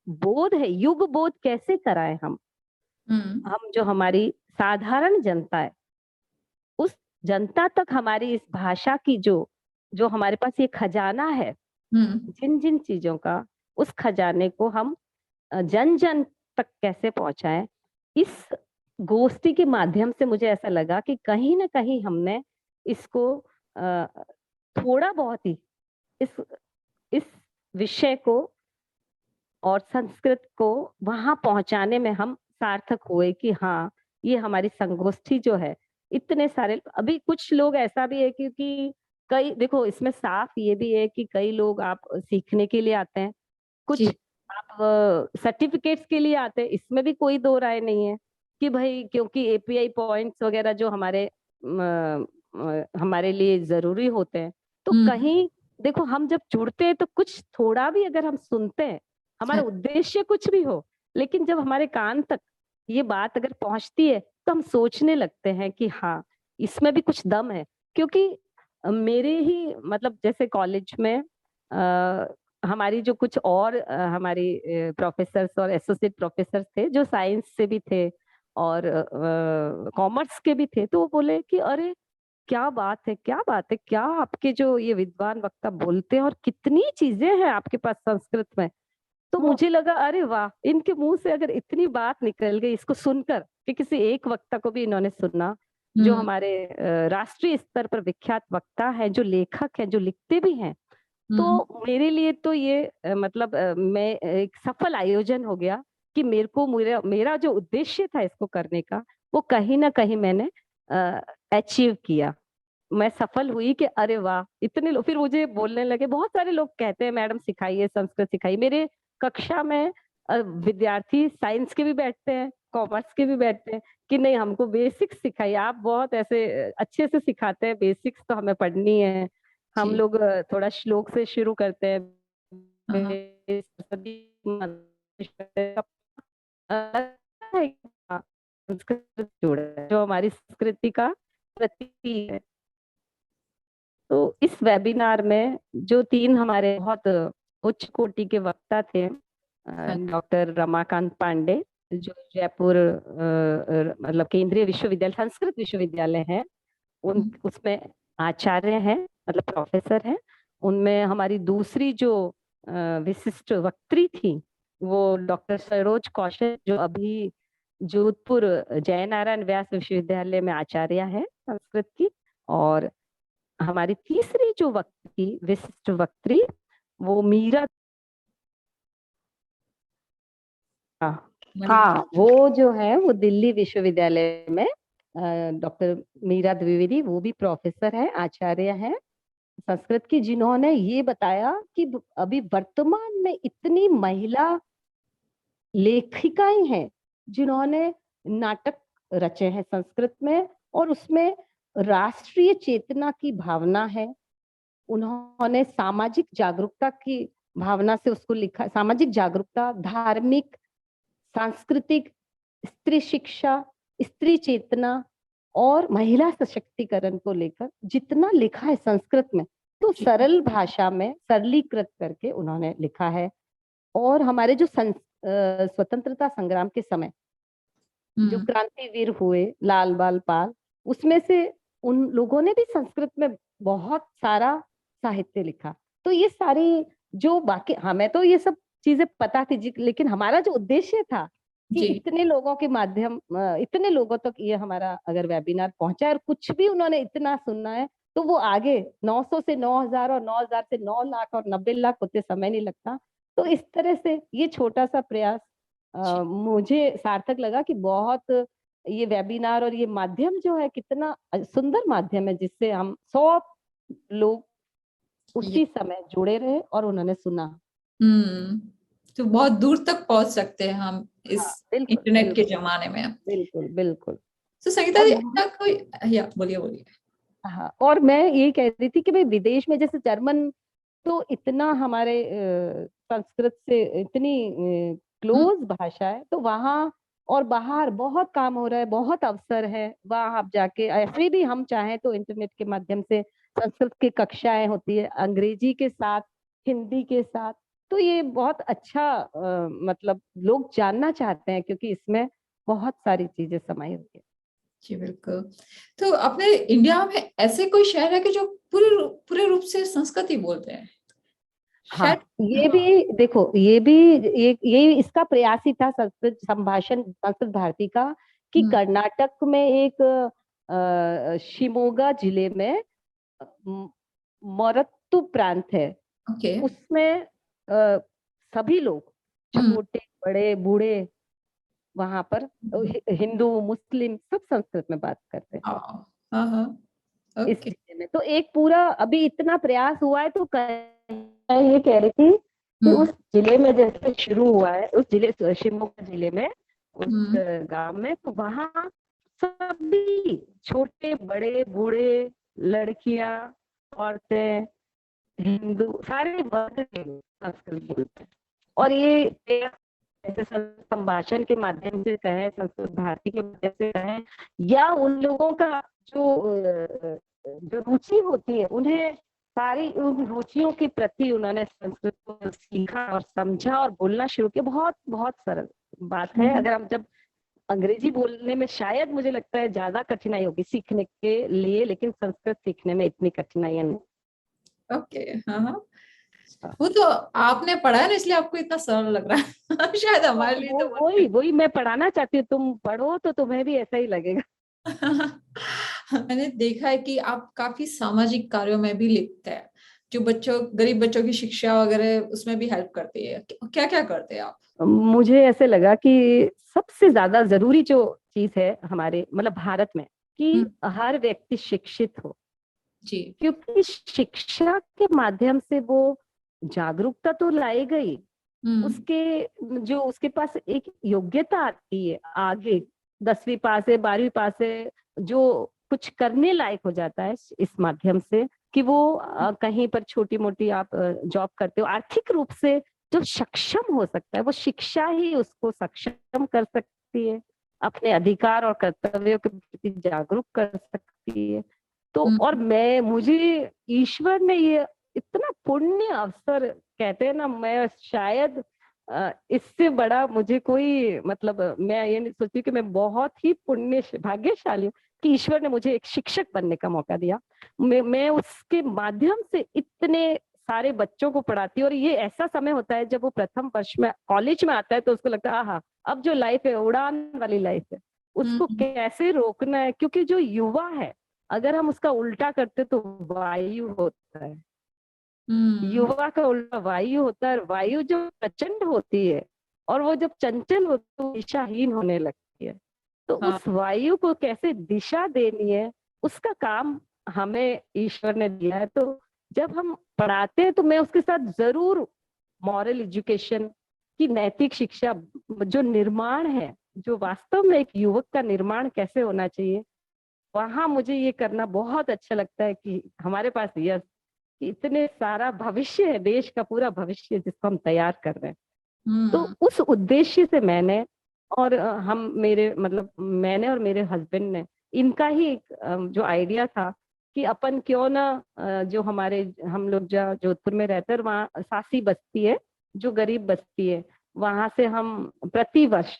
बोध है, युग बोध कैसे कराए हम जो हमारी साधारण जनता है, उस जनता तक हमारी इस भाषा की जो जो हमारे पास ये खजाना है, हम्म। जिन जिन चीजों का, उस खजाने को हम जन जन तक कैसे पहुंचाएं। इस गोष्ठी के माध्यम से मुझे ऐसा लगा कि कहीं ना कहीं हमने इसको अ, थोड़ा बहुत ही इस इस विषय को और संस्कृत को वहां पहुंचाने में हम सार्थक हुए कि हाँ, ये हमारी संगोष्ठी जो है, इतने सारे, अभी कुछ लोग ऐसा भी है क्योंकि कई, देखो इसमें साफ ये भी है कि कई लोग आप सीखने के लिए आते हैं, कुछ जी। आप सर्टिफिकेट्स के लिए आते हैं, इसमें भी कोई दो राय नहीं है कि भाई क्योंकि एपीआई पॉइंट्स वगैरह जो हमारे लिए जरूरी होते हैं, तो हम्म। कहीं देखो हम जब जुड़ते हैं तो कुछ थोड़ा भी अगर हम सुनते हैं, हमारा हाँ। उद्देश्य कुछ भी हो, लेकिन जब हमारे कान तक ये बात अगर पहुंचती है तो हम सोचने लगते हैं कि हाँ, इसमें भी कुछ दम है। क्योंकि मेरे ही मतलब जैसे कॉलेज में हमारी जो कुछ और हमारी प्रोफेसर्स और एसोसिएट प्रोफेसर थे जो साइंस से भी थे और कॉमर्स के भी थे, तो वो बोले कि अरे क्या बात है, क्या बात है, क्या आपके जो ये विद्वान वक्ता बोलते हैं, और कितनी चीजें हैं आपके पास संस्कृत में, तो मुझे लगा अरे वाह, इनके मुंह से अगर इतनी बात निकल गई इसको सुनकर, कि किसी एक वक्ता को भी इन्होंने सुना, जो हमारे राष्ट्रीय स्तर पर विख्यात वक्ता है, जो लेखक है, जो लिखते भी हैं। तो मेरे लिए तो ये मतलब मैं एक सफल आयोजन हो गया कि मेरे को मेरा जो उद्देश्य था इसको करने का, वो कहीं ना कहीं मैंने अचीव किया। मैं सफल हुई कि अरे वाह, इतने लोग फिर मुझे बोलने लगे। बहुत सारे लोग कहते हैं मैडम सिखाइए, संस्कृत सिखाइए। मेरे कक्षा में विद्यार्थी साइंस के भी बैठते हैं, कॉमर्स के भी बैठते हैं, कि नहीं हमको बेसिक्स सिखाइए, आप बहुत ऐसे अच्छे से सिखाते हैं, बेसिक्स तो हमें पढ़नी है। हम जी। लोग थोड़ा श्लोक से शुरू करते हैं। हाँ, संस्कृत जुड़ा है, जो हमारी संस्कृति का प्रतीक है। तो इस वेबिनार में जो 3 हमारे बहुत उच्च कोटि के वक्ता थे, हाँ, डॉक्टर रमाकांत पांडे, जो जयपुर मतलब केंद्रीय विश्वविद्यालय, संस्कृत विश्वविद्यालय है, उसमें आचार्य हैं, मतलब प्रोफेसर हैं। उनमें हमारी दूसरी जो विशिष्ट वक्त्री थी, वो डॉक्टर सरोज कौशल, जो अभी जोधपुर जयनारायण व्यास विश्वविद्यालय में आचार्य है संस्कृत की। और हमारी तीसरी जो वक्ती, विशिष्ट वक्त्री, वो मीरा। हाँ, वो जो है वो दिल्ली विश्वविद्यालय में डॉक्टर मीरा द्विवेदी, वो भी प्रोफेसर है, आचार्य है संस्कृत की, जिन्होंने ये बताया कि अभी वर्तमान में इतनी महिला लेखिकाएं हैं जिन्होंने नाटक रचे हैं संस्कृत में, और उसमें राष्ट्रीय चेतना की भावना है। उन्होंने सामाजिक जागरूकता की भावना से उसको लिखा। सामाजिक जागरूकता, धार्मिक, सांस्कृतिक, स्त्री शिक्षा, स्त्री चेतना और महिला सशक्तिकरण को लेकर जितना लिखा है संस्कृत में, तो सरल भाषा में सरलीकृत करके उन्होंने लिखा है। और हमारे जो स्वतंत्रता संग्राम के समय जो क्रांतिवीर हुए, लाल बाल पाल, उसमें से उन लोगों ने भी संस्कृत में बहुत सारा साहित्य लिखा। तो ये सारी जो बाकी, हमें तो ये सब चीजें पता थी जी, लेकिन हमारा जो उद्देश्य था कि इतने लोगों के माध्यम, इतने लोगों तक ये हमारा अगर वेबिनार पहुंचा है और कुछ भी उन्होंने इतना सुनना है, तो वो आगे 900 से 9000 और 9000 से 9 लाख और 90 लाख होते समय नहीं लगता। तो इस तरह से ये छोटा सा प्रयास मुझे सार्थक लगा कि बहुत ये वेबिनार और ये माध्यम जो है कितना सुंदर माध्यम है, जिससे हम 100 लोग उसी समय जुड़े रहे और उन्होंने सुना। तो बहुत दूर तक पहुंच सकते हैं हम इस इंटरनेट के जमाने में। बिल्कुल बिल्कुल। तो संगीता जी, कोई या बोलिए। हाँ, और मैं यही कह रही थी कि भाई विदेश में जैसे जर्मन तो इतना हमारे संस्कृत से इतनी क्लोज भाषा है, तो वहाँ और बाहर बहुत काम हो रहा है, बहुत अवसर है वहाँ आप जाके। ऐसे भी हम चाहें तो इंटरनेट के माध्यम से संस्कृत की कक्षाएं होती है, अंग्रेजी के साथ, हिंदी के साथ। तो ये बहुत अच्छा मतलब लोग जानना चाहते हैं, क्योंकि इसमें बहुत सारी चीजें समाई हुई है। जी बिल्कुल। तो अपने इंडिया में ऐसे कोई शहर है कि जो पूरे रूप से संस्कृत ही बोलते हैं? हाँ, ये भी देखो, ये इसका प्रयास ही था संस्कृत संभाषण संस्कृत भारती का, कि कर्नाटक में एक शिमोगा जिले में मरत्तु प्रांत है। उसमें सभी लोग, छोटे बड़े बूढ़े, वहां पर हिंदू मुस्लिम सब संस्कृत में बात करते हैं। इस जिले में तो एक पूरा अभी इतना प्रयास हुआ है। तो मैं ये कह रही थी कि उस जिले में जैसे शुरू हुआ है, उस जिले शिवमोगा जिले में, उस गांव में, तो वहाँ सभी छोटे बड़े बूढ़े, लड़कियां, औरतें, हिंदू, सारे वर्ग के लोग संस्कृत बोलते हैं। और ये जैसे संभाषण के माध्यम से कहें, संस्कृत भारती के माध्यम से कहें, या उन लोगों का जो रुचि होती है, उन्हें सारी उन रुचियों के प्रति उन्होंने संस्कृत को सीखा और समझा और बोलना शुरू किया। बहुत बहुत सरल बात है। अगर हम जब अंग्रेजी बोलने में शायद मुझे लगता है ज्यादा कठिनाई होगी सीखने के लिए, लेकिन संस्कृत सीखने में इतनी कठिनाइयां नहीं। ओके, हाँ। वो तो आपने पढ़ा है ना, इसलिए आपको इतना सरल लग रहा है। शायद हमारे लिए तो बहुत वही वही मैं पढ़ाना चाहती हूँ, तुम पढ़ो तो तुम्हें भी ऐसा ही लगेगा। मैंने देखा है कि आप काफी सामाजिक कार्यों में भी लिप्त है, जो बच्चों, गरीब बच्चों की शिक्षा वगैरह उसमें भी हेल्प करती है। क्या क्या करते हैं आप? मुझे ऐसे लगा कि सबसे ज्यादा जरूरी जो चीज है हमारे मतलब भारत में, कि हम्म, हर व्यक्ति शिक्षित हो। जी। क्योंकि शिक्षा के माध्यम से वो जागरूकता तो लाई गई, हम्म, उसके जो उसके पास एक योग्यता आती है आगे, 10वीं पास है 12वीं पास है, जो कुछ करने लायक हो जाता है इस माध्यम से, कि वो कहीं पर छोटी मोटी आप जॉब करते हो, आर्थिक रूप से जो सक्षम हो सकता है, वो शिक्षा ही उसको सक्षम कर सकती है, अपने अधिकार और कर्तव्यों के प्रति जागरूक कर सकती है। तो और हम्म, मैं मुझे ईश्वर ने ये इतना पुण्य अवसर, कहते हैं ना, मैं शायद इससे बड़ा मुझे कोई मतलब मैं ये नहीं सोचती कि मैं बहुत ही पुण्य भाग्यशाली हूँ कि ईश्वर ने मुझे एक शिक्षक बनने का मौका दिया। मैं उसके माध्यम से इतने सारे बच्चों को पढ़ाती हूँ। और ये ऐसा समय होता है जब वो प्रथम वर्ष में कॉलेज में आता है, तो उसको लगता है आहा, अब जो लाइफ है उड़ान वाली लाइफ है, उसको हम्म, कैसे रोकना है। क्योंकि जो युवा है, अगर हम उसका उल्टा करते तो वायु होता है, हम्म, युवा का उल्टा वायु होता है। वायु जो प्रचंड होती है और वो जब चंचल होती है तो दिशाहीन होने लगती है। तो हाँ, उस वायु को कैसे दिशा देनी है, उसका काम हमें ईश्वर ने दिया है। तो जब हम पढ़ाते हैं तो मैं उसके साथ जरूर मॉरल एजुकेशन की नैतिक शिक्षा, जो निर्माण है, जो वास्तव में एक युवक का निर्माण कैसे होना चाहिए, वहां मुझे ये करना बहुत अच्छा लगता है कि हमारे पास यह इतने सारा भविष्य है, देश का पूरा भविष्य जिसको हम तैयार कर रहे हैं। तो हम्म, उस उद्देश्य से मैंने और हम मेरे मतलब मैंने और मेरे हस्बैंड ने, इनका ही एक जो आइडिया था कि अपन क्यों ना जो हमारे हम लोग जहाँ जोधपुर में रहते हैं, वहाँ सासी बस्ती है, जो गरीब बस्ती है, वहां से हम प्रति वर्ष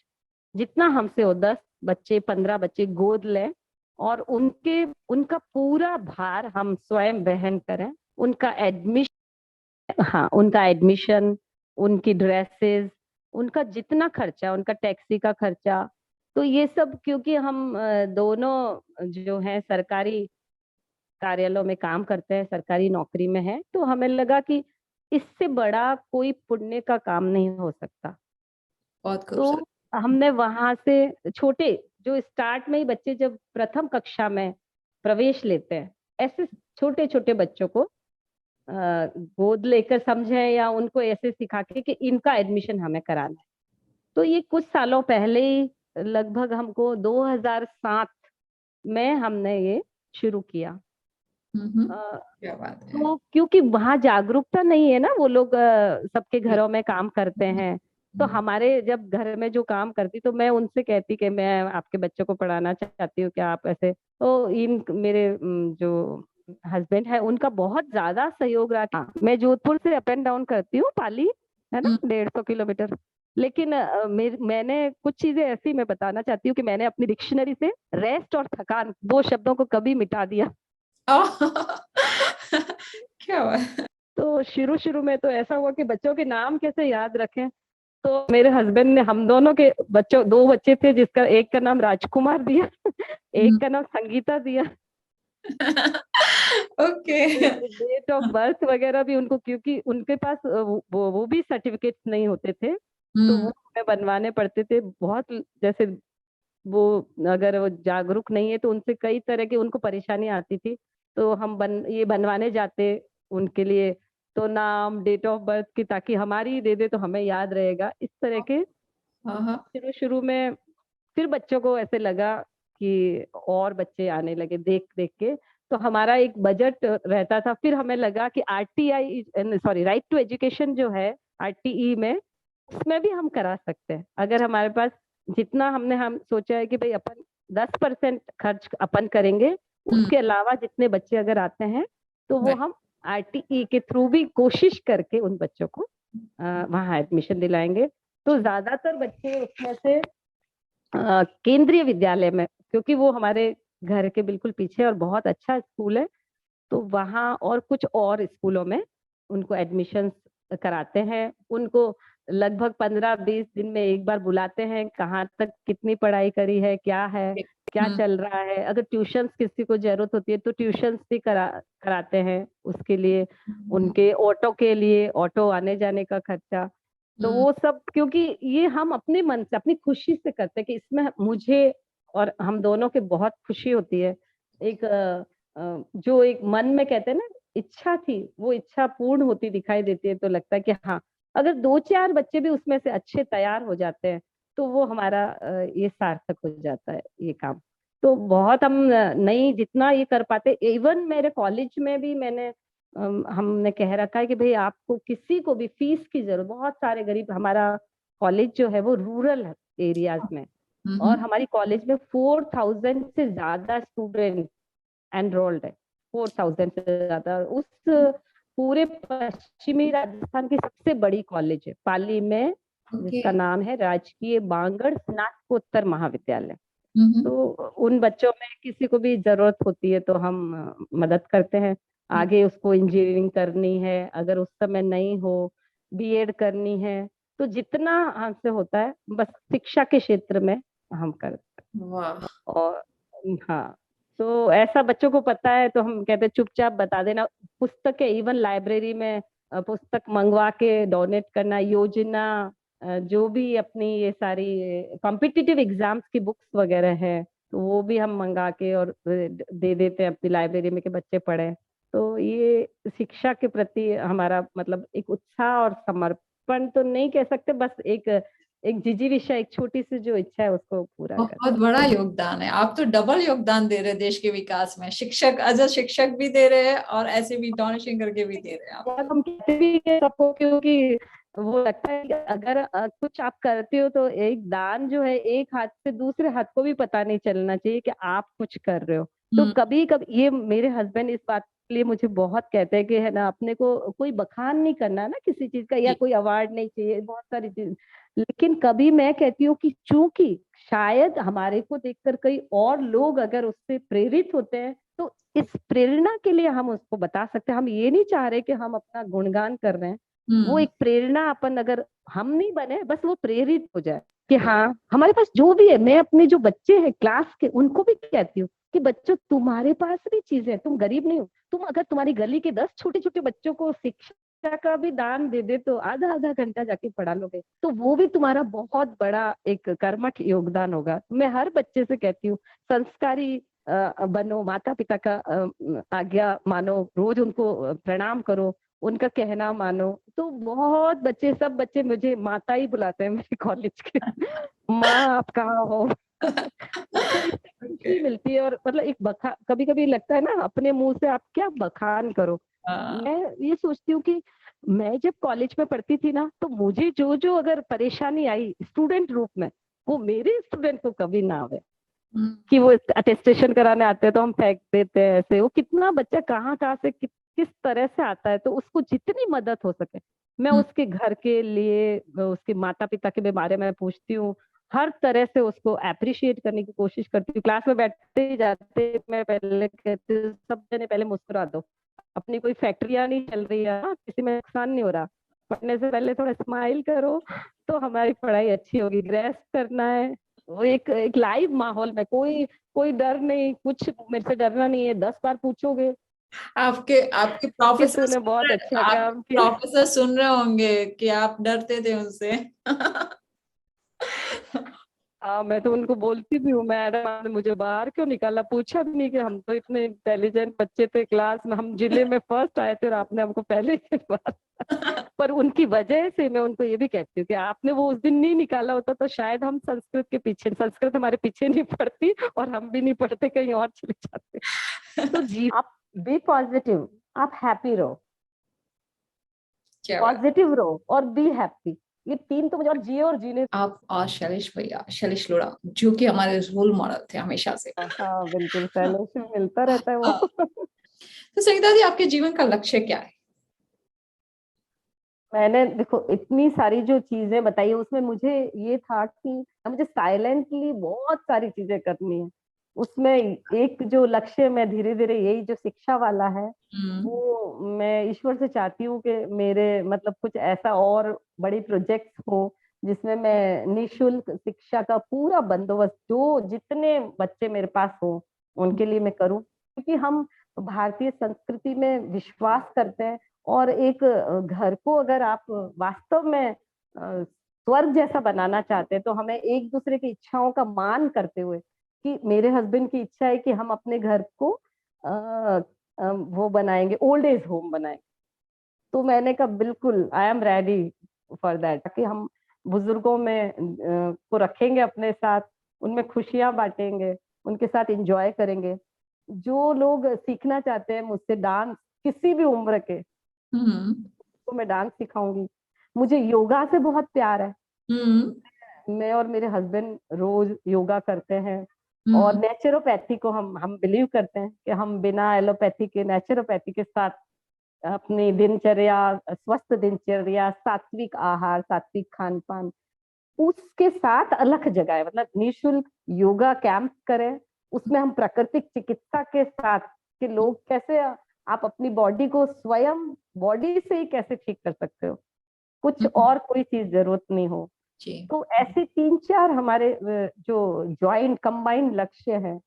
जितना हमसे हो 10 बच्चे 15 बच्चे गोद लें और उनके उनका पूरा भार हम स्वयं वहन करें। उनका एडमिशन, हाँ उनका एडमिशन, उनकी ड्रेसेस, उनका जितना खर्चा, उनका टैक्सी का खर्चा, तो ये सब क्योंकि हम दोनों जो है सरकारी कार्यालयों में काम करते हैं, सरकारी नौकरी में है, तो हमें लगा कि इससे बड़ा कोई पुण्य का काम नहीं हो सकता। बहुत खूबसूरत। तो हमने वहां से छोटे, जो स्टार्ट में ही बच्चे जब प्रथम कक्षा में प्रवेश लेते हैं, ऐसे छोटे छोटे बच्चों को गोद लेकर समझे या उनको ऐसे सिखा के कि इनका एडमिशन हमें कराना है। तो ये कुछ सालों पहले ही, लगभग हमको 2007 में हमने ये शुरू किया। हम्म, अ, क्या बात है। तो क्योंकि वहां जागरूकता नहीं है ना, वो लोग सबके घरों में काम करते हैं। तो हम्म, हमारे जब घर में जो काम करती, तो मैं उनसे कहती कि मैं आपके बच्चों को पढ़ाना चाहती हूँ, क्या आप ऐसे, तो इन मेरे जो हस्बैंड है उनका बहुत ज्यादा सहयोग रहा। हाँ, मैं जोधपुर से अप एंड डाउन करती हूँ पाली, है ना, हम्म, 150 किलोमीटर। लेकिन मैंने कुछ चीजें ऐसी मैं बताना चाहती हूँ कि मैंने अपनी डिक्शनरी से रेस्ट और थकान 2 शब्दों को कभी मिटा दिया। क्या बात। तो शुरू शुरू में तो ऐसा हुआ कि बच्चों के नाम कैसे याद रखें। तो मेरे हस्बैंड ने हम दोनों के बच्चों, 2 बच्चे थे जिसका एक का नाम राजकुमार दिया, एक का नाम संगीता दिया। ओके। डेट ऑफ बर्थ वगैरह भी उनको, क्योंकि उनके पास वो भी सर्टिफिकेट्स नहीं होते थे, तो वो हम्म, हमें बनवाने पड़ते थे बहुत। जैसे वो अगर वो जागरूक नहीं है तो उनसे कई तरह की उनको परेशानी आती थी, तो हम ये बनवाने जाते उनके लिए, तो नाम डेट ऑफ बर्थ की, ताकि हमारी दे दे तो हमें याद रहेगा, इस तरह के। हाँ, हाँ, शुरू शुरू में फिर बच्चों को ऐसे लगा कि और बच्चे आने लगे देख देख के, तो हमारा एक बजट रहता था। फिर हमें लगा कि RTI, sorry, right to education जो है आरटीई में, उसमें भी हम करा सकते हैं। अगर हमारे पास जितना हम सोचा है कि भाई अपन 10% खर्च अपन करेंगे, हम्म, उसके अलावा जितने बच्चे अगर आते हैं तो वो right, हम आरटीई के थ्रू भी कोशिश करके उन बच्चों को वहाँ एडमिशन दिलाएंगे। तो ज्यादातर बच्चे उसमें से केंद्रीय विद्यालय में, क्योंकि वो हमारे घर के बिल्कुल पीछे और बहुत अच्छा स्कूल है, तो वहाँ और कुछ और स्कूलों में उनको एडमिशन कराते हैं, उनको लगभग 15-20 दिन में एक बार बुलाते हैं, कहाँ तक कितनी पढ़ाई करी है, क्या हम्म, चल रहा है। अगर ट्यूशंस किसी को जरूरत होती है तो ट्यूशंस भी कराते हैं, उसके लिए हम्म, उनके ऑटो के लिए, ऑटो आने जाने का खर्चा। तो हम्म, वो सब, क्योंकि ये हम अपने मन से, अपनी खुशी से करते हैं कि इसमें मुझे और हम दोनों के बहुत खुशी होती है। एक जो एक मन में कहते हैं ना, इच्छा थी, वो इच्छा पूर्ण होती दिखाई देती है, तो लगता है कि हाँ, अगर 2-4 बच्चे भी उसमें से अच्छे तैयार हो जाते हैं तो वो हमारा ये सार्थक हो जाता है ये काम। तो बहुत हम नहीं जितना ये कर पाते, इवन मेरे कॉलेज में भी मैंने हमने कह रखा है कि भाई आपको किसी को भी फीस की जरूरत, बहुत सारे गरीब, हमारा कॉलेज जो है वो रूरल एरियाज में, और हम्म, हमारी कॉलेज में 4000 से ज्यादा स्टूडेंट एनरोल्ड है। 4000 से ज्यादा, उस पूरे पश्चिमी राजस्थान की सबसे बड़ी कॉलेज है पाली में, ओके, जिसका नाम है राजकीय बांगड़ स्नातकोत्तर महाविद्यालय। हम्म, तो उन बच्चों में किसी को भी जरूरत होती है तो हम मदद करते हैं। आगे उसको इंजीनियरिंग करनी है, अगर उस समय नहीं हो, बीएड करनी है, तो जितना हमसे होता है बस शिक्षा के क्षेत्र में हम करते वाह, हैं। और हाँ, तो ऐसा बच्चों को पता है तो हम कहते हैं चुपचाप बता देना। पुस्तकें, इवन लाइब्रेरी में पुस्तक मंगवा के डोनेट करना, योजना, जो भी अपनी ये सारी कॉम्पिटिटिव एग्जाम्स की बुक्स वगैरह है, तो वो भी हम मंगा के और दे देते हैं अपनी लाइब्रेरी में कि बच्चे पढ़ें। तो ये शिक्षा के प्रति हमारा मतलब एक उत्साह और समर्पण तो नहीं कह सकते, बस एक एक जिजीविषा, एक छोटी सी जो इच्छा है उसको पूरा बहुत करना। बड़ा योगदान है। आप तो डबल योगदान दे रहे हैं देश के विकास में, शिक्षक एज अ शिक्षक भी दे रहे हैं और ऐसे भी डोनेशन करके भी दे रहे हैं आप। यार हम कहते भी हैं सबको, क्योंकि वो लगता है कि अगर कुछ आप करते हो तो एक दान जो है, एक हाथ से दूसरे हाथ को भी पता नहीं चलना चाहिए कि आप कुछ कर रहे हो। तो हम्म, कभी कभी ये मेरे हस्बैंड इस बात के लिए मुझे बहुत कहते हैं कि है ना, अपने को कोई बखान नहीं करना है ना किसी चीज का, या जी, कोई अवार्ड नहीं चाहिए, बहुत सारी चीज। लेकिन कभी मैं कहती हूँ कि चूंकि शायद हमारे को देखकर कई और लोग अगर उससे प्रेरित होते हैं, तो इस प्रेरणा के लिए हम उसको बता सकते हैं। हम ये नहीं चाह रहे कि हम अपना गुणगान कर रहे हैं, वो हम्म, एक प्रेरणा, अपन अगर हम नहीं बने, बस वो प्रेरित हो जाए कि हाँ हमारे पास जो भी है। मैं अपने जो बच्चे हैं क्लास के, उनको भी कहती हूँ कि बच्चों तुम्हारे पास भी चीजें हैं, तुम गरीब नहीं हो। तुम अगर तुम्हारी गली के 10 छोटे छोटे बच्चों को शिक्षा का भी दान दे दे, तो आधा आधा घंटा जाके पढ़ा लोगे, तो वो भी तुम्हारा बहुत बड़ा एक कर्मठ योगदान होगा। मैं हर बच्चे से कहती हूँ, संस्कारी बनो, माता पिता का आज्ञा मानो, रोज उनको प्रणाम करो, उनका कहना मानो। तो बहुत बच्चे, सब बच्चे मुझे माता ही बुलाते हैं मेरे कॉलेज के। माँ आप कहाँ हो? तो इससे ओके, खुशी मिलती है, और मतलब एक बखा, कभी कभी लगता है ना अपने मुंह से आप क्या बखान करो। हाँ, मैं ये सोचती हूँ कि मैं जब कॉलेज में पढ़ती थी ना, तो मुझे जो जो अगर परेशानी आई स्टूडेंट रूप में, वो मेरे स्टूडेंट को कभी ना आवे। हम्म, कि वो अटेस्टेशन कराने आते हैं तो हम फेंक देते हैं ऐसे, वो कितना बच्चा कहाँ कहाँ से किस तरह से आता है, तो उसको जितनी मदद हो सके मैं हम्म, उसके घर के लिए, उसके माता पिता के बारे में पूछती हूँ। हर तरह से उसको अप्रिशिएट करने की कोशिश करती हूँ। क्लास में बैठते ही जाते मैं पहले कहती हूँ, सब जने पहले मुस्कुरा दो, अपनी कोई फैक्ट्रियां नहीं चल रही है, हाँ, किसी में नुकसान नहीं हो रहा, पढ़ने से पहले थोड़ा स्माइल करो तो हमारी पढ़ाई अच्छी होगी। रेस्ट करना है, वो एक एक लाइव माहौल में, कोई कोई डर नहीं, कुछ मेरे से डरना नहीं है। 10 बार पूछोगे आपके आपके कि प्रोफेसर तूने सुन बहुत रहे, अच्छा आपके काम किया। प्रोफेसर सुन रहे होंगे कि आप डरते थे उनसे। हाँ, मैं तो उनको बोलती भी हूँ, मैडम आपने मुझे बाहर क्यों निकाला, पूछा भी नहीं कि हम तो इतने इंटेलिजेंट बच्चे थे क्लास में, हम जिले में फर्स्ट आए थे और आपने हमको पहले ही बात। पर उनकी वजह से मैं उनको ये भी कहती हूँ कि आपने वो उस दिन नहीं निकाला होता तो शायद हम संस्कृत के पीछे, संस्कृत हमारे पीछे नहीं पड़ती और हम भी नहीं पढ़ते, कहीं और चले जाते। तो जी, आप बी पॉजिटिव, आप हैप्पी रहो, क्या बात। पॉजिटिव रहो और बी हैप्पी, ये तीन तो मुझे, और जियो और जीने। आप और शैलेश भैया, शैलेश लोढ़ा, जो कि हमारे रोल मॉडल थे हमेशा से। हाँ बिल्कुल, पहले से मिलता रहता है हाँ, वो। तो संगीता जी, आपके जीवन का लक्ष्य क्या है? मैंने देखो इतनी सारी जो चीजें बताई है, उसमें मुझे ये था कि मुझे साइलेंटली बहुत सारी चीजें करनी है। उसमें एक जो लक्ष्य मैं धीरे धीरे, यही जो शिक्षा वाला है, हम्म। वो मैं ईश्वर से चाहती हूँ कि मेरे मतलब कुछ ऐसा और बड़ी प्रोजेक्ट्स हो जिसमें मैं निशुल्क शिक्षा का पूरा बंदोबस्त, जो जितने बच्चे मेरे पास हो उनके लिए मैं करूँ, क्योंकि हम भारतीय संस्कृति में विश्वास करते हैं। और एक घर को अगर आप वास्तव में स्वर्ग जैसा बनाना चाहते हैं, तो हमें एक दूसरे की इच्छाओं का मान करते हुए, कि मेरे हस्बैंड की इच्छा है कि हम अपने घर को वो बनाएंगे, ओल्ड एज होम बनाएंगे। तो मैंने कहा बिल्कुल, I am ready for that, कि हम बुजुर्गों में को रखेंगे अपने साथ, उनमें खुशियां बांटेंगे, उनके साथ एंजॉय करेंगे। जो लोग सीखना चाहते हैं मुझसे डांस, किसी भी उम्र के, हम्म। तो मैं डांस सिखाऊंगी। मुझे योगा से बहुत प्यार है। हम्म। मैं और मेरे हस्बैंड रोज योगा करते हैं। और हम्म। नेचुरोपैथी को हम बिलीव करते हैं कि हम बिना एलोपैथी के, नेचुरोपैथी के साथ अपनी दिनचर्या, स्वस्थ दिनचर्या, सात्विक आहार, सात्विक खान पान, उसके साथ अलग जगह है, मतलब निशुल्क योगा कैंप करें। उसमें हम प्राकृतिक चिकित्सा के साथ, कि लोग कैसे, आप अपनी बॉडी को स्वयं बॉडी से ही कैसे ठीक कर सकते हो, कुछ हम्म। और कोई चीज जरूरत नहीं हो। जी। तो ऐसे 3-4 हमारे जो ज्वाइंट कंबाइंड लक्ष्य है,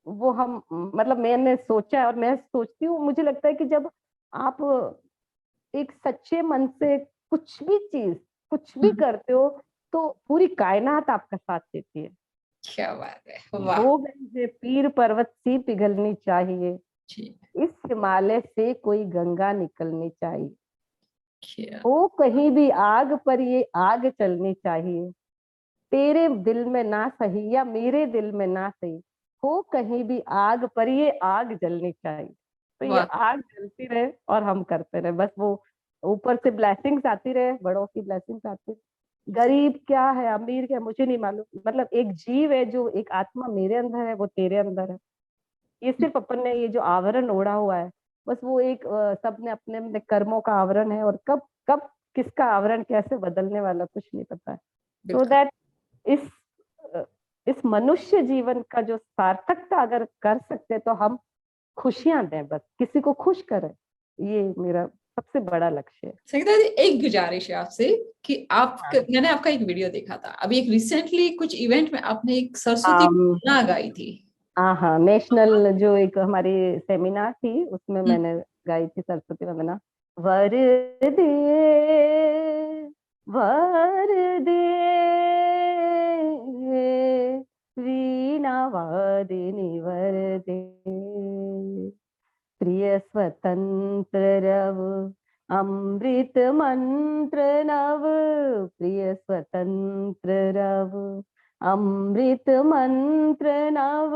वो हम मतलब मैंने सोचा है, और मैं सोचती हूँ, मुझे लगता है कि जब आप एक सच्चे मन से कुछ भी चीज, कुछ भी हम्म। करते हो, तो पूरी कायनात आपका साथ देती है। क्या बात है, वाह। हो गई है पीर पर्वत सी पिघलनी चाहिए, जी। इस हिमालय से कोई गंगा निकलनी चाहिए, क्या। हो कहीं भी आग पर ये आग चलनी चाहिए, तेरे दिल में ना सही या मेरे दिल में ना सही, हो कहीं भी आग पर ये आग जलनी चाहिए। तो ये वाह। आग जलती रहे और हम करते रहे, बस वो ऊपर से ब्लेसिंग्स आती रहे, बड़ों की ब्लेसिंग्स आती रहे। गरीब क्या है, अमीर क्या है, मुझे नहीं मालूम, मतलब एक जीव है, जो एक आत्मा मेरे अंदर है, वो तेरे अंदर है। ये सिर्फ अपन ने ये जो आवरण ओढ़ा हुआ है, बस वो एक सबने अपने अपने कर्मों का आवरण है, और कब कब किसका आवरण कैसे बदलने वाला कुछ नहीं पता है। सो बिल्कुल। दैट इस अ, इस मनुष्य जीवन का जो सार्थकता अगर कर सकते, तो हम खुशियां दें, बस किसी को खुश करें, ये मेरा सबसे बड़ा लक्ष्य है। संगीता जी, एक गुजारिश है आपसे कि आप, हाँ। मैंने आपका एक वीडियो देखा था अभी, एक रिसेंटली कुछ इवेंट में आपने एक सरस्वती आम, गाना गाई थी। हाँ हाँ, नेशनल जो एक हमारी सेमिनार थी, उसमें हम्म। मैंने गाई थी सरस्वती वंदना। वर दे, वर दे, वीणा वादिनी वर दे, प्रिय स्वतंत्र रव, अमृत मंत्र नव, प्रिय स्वतंत्र रव, अमृत मंत्र नव,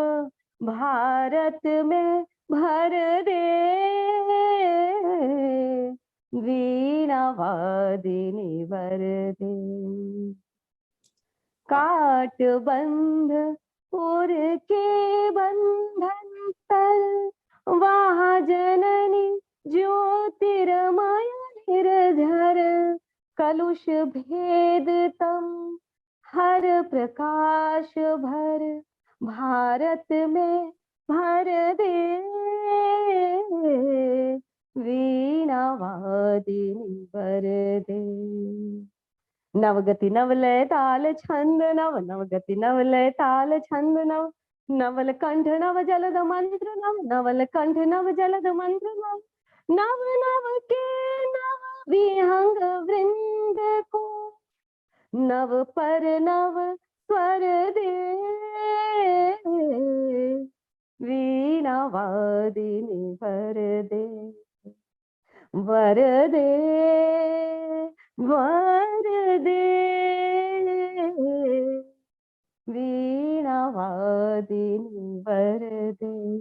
भारत में भर दे, वीणा वादिनी वर दे, काट बंध पुर के बंधन तर, वहा जननी ज्योतिर्मय निर्झर, कलुष भेद तम हर प्रकाश भर, भारत में भर दे, वीणा वादिनी वर दे। नवगति नवलय ताल छंद नव, नवगति नवलय ताल छंद नव, नवल कंठ नव जलद मंत्र नव, नवल कंठ नव जलद मंत्र नव, नव नव के नव विहंग वृंद को, नव पर नव स्वर दे, वीणा वादिनी वर दे, वर दे, वर दे, वीणा वादिनी वर दे,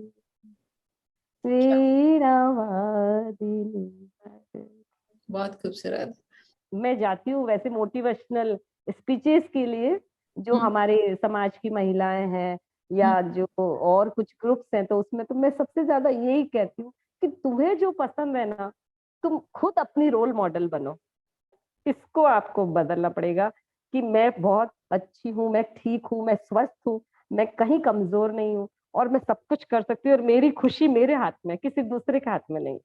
वीणा वादिनी वर दे। बहुत खूबसूरत। मैं जाती हूँ वैसे मोटिवेशनल स्पीचेस के लिए, जो हम्म। हमारे समाज की महिलाएं हैं, हम्म। या जो और कुछ ग्रुप्स हैं, तो उसमें तो मैं सबसे ज्यादा यही कहती हूँ कि तुम्हें जो पसंद है ना, तुम खुद अपनी रोल मॉडल बनो। इसको आपको बदलना पड़ेगा, कि मैं बहुत अच्छी हूँ, मैं ठीक हूँ, मैं स्वस्थ हूँ, मैं कहीं कमजोर नहीं हूँ, और मैं सब कुछ कर सकती हूँ और मेरी खुशी मेरे हाथ में है, किसी दूसरे के हाथ में नहीं।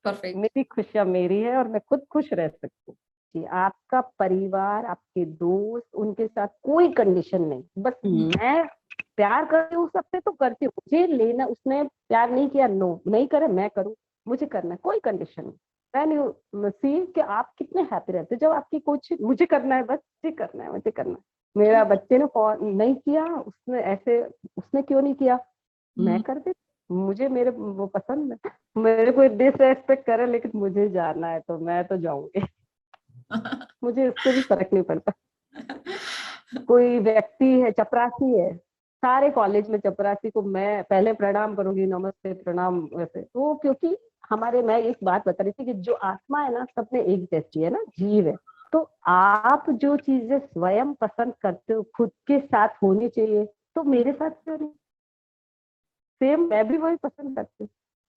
परफेक्ट। मेरी खुशियां मेरी है और मैं खुद खुश रह सकती हूँ कि आपका परिवार, आपके दोस्त, उनके साथ कोई कंडीशन नहीं, बस मैं प्यार करती हूँ सबसे तो करती हूँ, मुझे लेना, उसने प्यार नहीं किया, नो, नहीं करे, मैं करूँ, मुझे करना है, कोई कंडीशन नहीं। When you see कि आप कितने हैप्पी रहते, जब आपकी कुछ मुझे करना है, बस मुझे करना है, मुझे करना है। मेरा बच्चे ने फोन नहीं किया, उसने ऐसे, उसने क्यों नहीं किया, मैं कर दे, मुझे मेरे वो पसंद है, मेरे कोई डिसरेस्पेक्ट करे लेकिन मुझे जाना है तो मैं तो जाऊंगी। मुझे उससे भी फर्क नहीं पड़ता। कोई व्यक्ति है चपरासी है, सारे कॉलेज में चपरासी को मैं पहले प्रणाम करूंगी, नमस्ते प्रणाम, वैसे तो, क्योंकि हमारे, मैं एक बात बता रही थी कि जो आत्मा है ना सब में एक जैसी है ना, जीव है, तो आप जो चीजें स्वयं पसंद करते हो खुद के साथ होनी चाहिए, तो मेरे साथ क्यों नहीं, सेम मैं भी वही पसंद करती हूँ।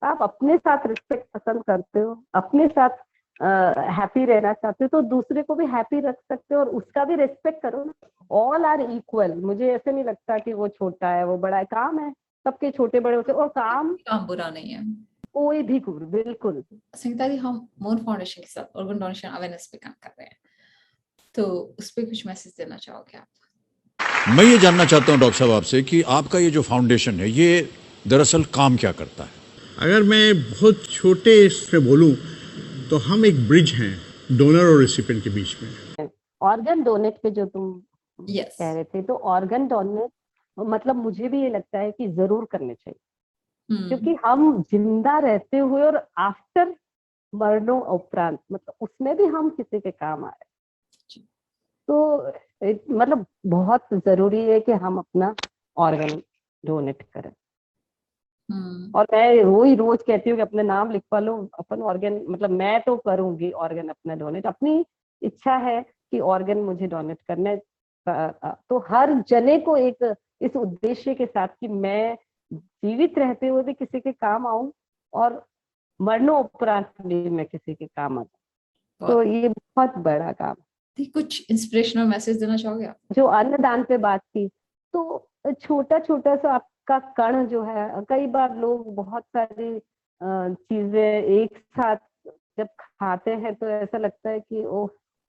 आप अपने साथ रिस्पेक्ट पसंद करते हो, अपने साथ हैप्पी रहना चाहते हो, तो दूसरे को भी हैप्पी रख सकते हो और उसका भी रिस्पेक्ट करो ना। ऑल आर इक्वल, मुझे ऐसे नहीं लगता कि वो छोटा है वो बड़ा है, काम है सबके छोटे बड़े होते, और काम बुरा नहीं है कोई भी, बिल्कुल। संगीता जी, हम मून फाउंडेशन के साथ ऑर्गन डोनेशन अवेयरनेस पे काम कर रहे हैं, तो उस पर कुछ मैसेज देना चाहोगे आप? मैं ये जानना चाहता हूँ डॉक्टर साहब आपसे कि आपका ये जो फाउंडेशन है ये दरअसल काम क्या करता है? अगर मैं बहुत छोटे इसमें बोलूं तो हम एक ब्रिज हैं डोनर और रेसिपिएंट के बीच में। ऑर्गन डोनेट पे जो तुम Yes. कह रहे थे, तो ऑर्गन डोनेट मतलब मुझे भी ये लगता है कि जरूर करने चाहिए, क्योंकि हम जिंदा रहते हुए और आफ्टर मरणों उपरांत, मतलब उसमें भी हम किसी के काम आ रहे हैं, तो मतलब बहुत जरूरी है कि हम अपना ऑर्गन डोनेट करें। और मैं रोज कहती हूँ कि अपने नाम लिखवा लो, अपन ऑर्गन, मतलब मैं तो करूंगी ऑर्गन अपना डोनेट, अपनी इच्छा है कि ऑर्गन मुझे डोनेट करने, तो हर जने को एक इस उद्देश्य के साथ कि मैं जीवित रहते हुए भी किसी के काम आऊं और मरणोपरांत भी मैं किसी के काम आऊं, तो ये बहुत बड़ा काम है। कुछ इंस्पिरेशनल मैसेज देना चाहोगे आप? जो अन्नदान पे बात की, तो छोटा छोटा सा आपका कण जो है, कई बार लोग बहुत सारी चीजें एक साथ जब खाते हैं तो ऐसा लगता है कि वो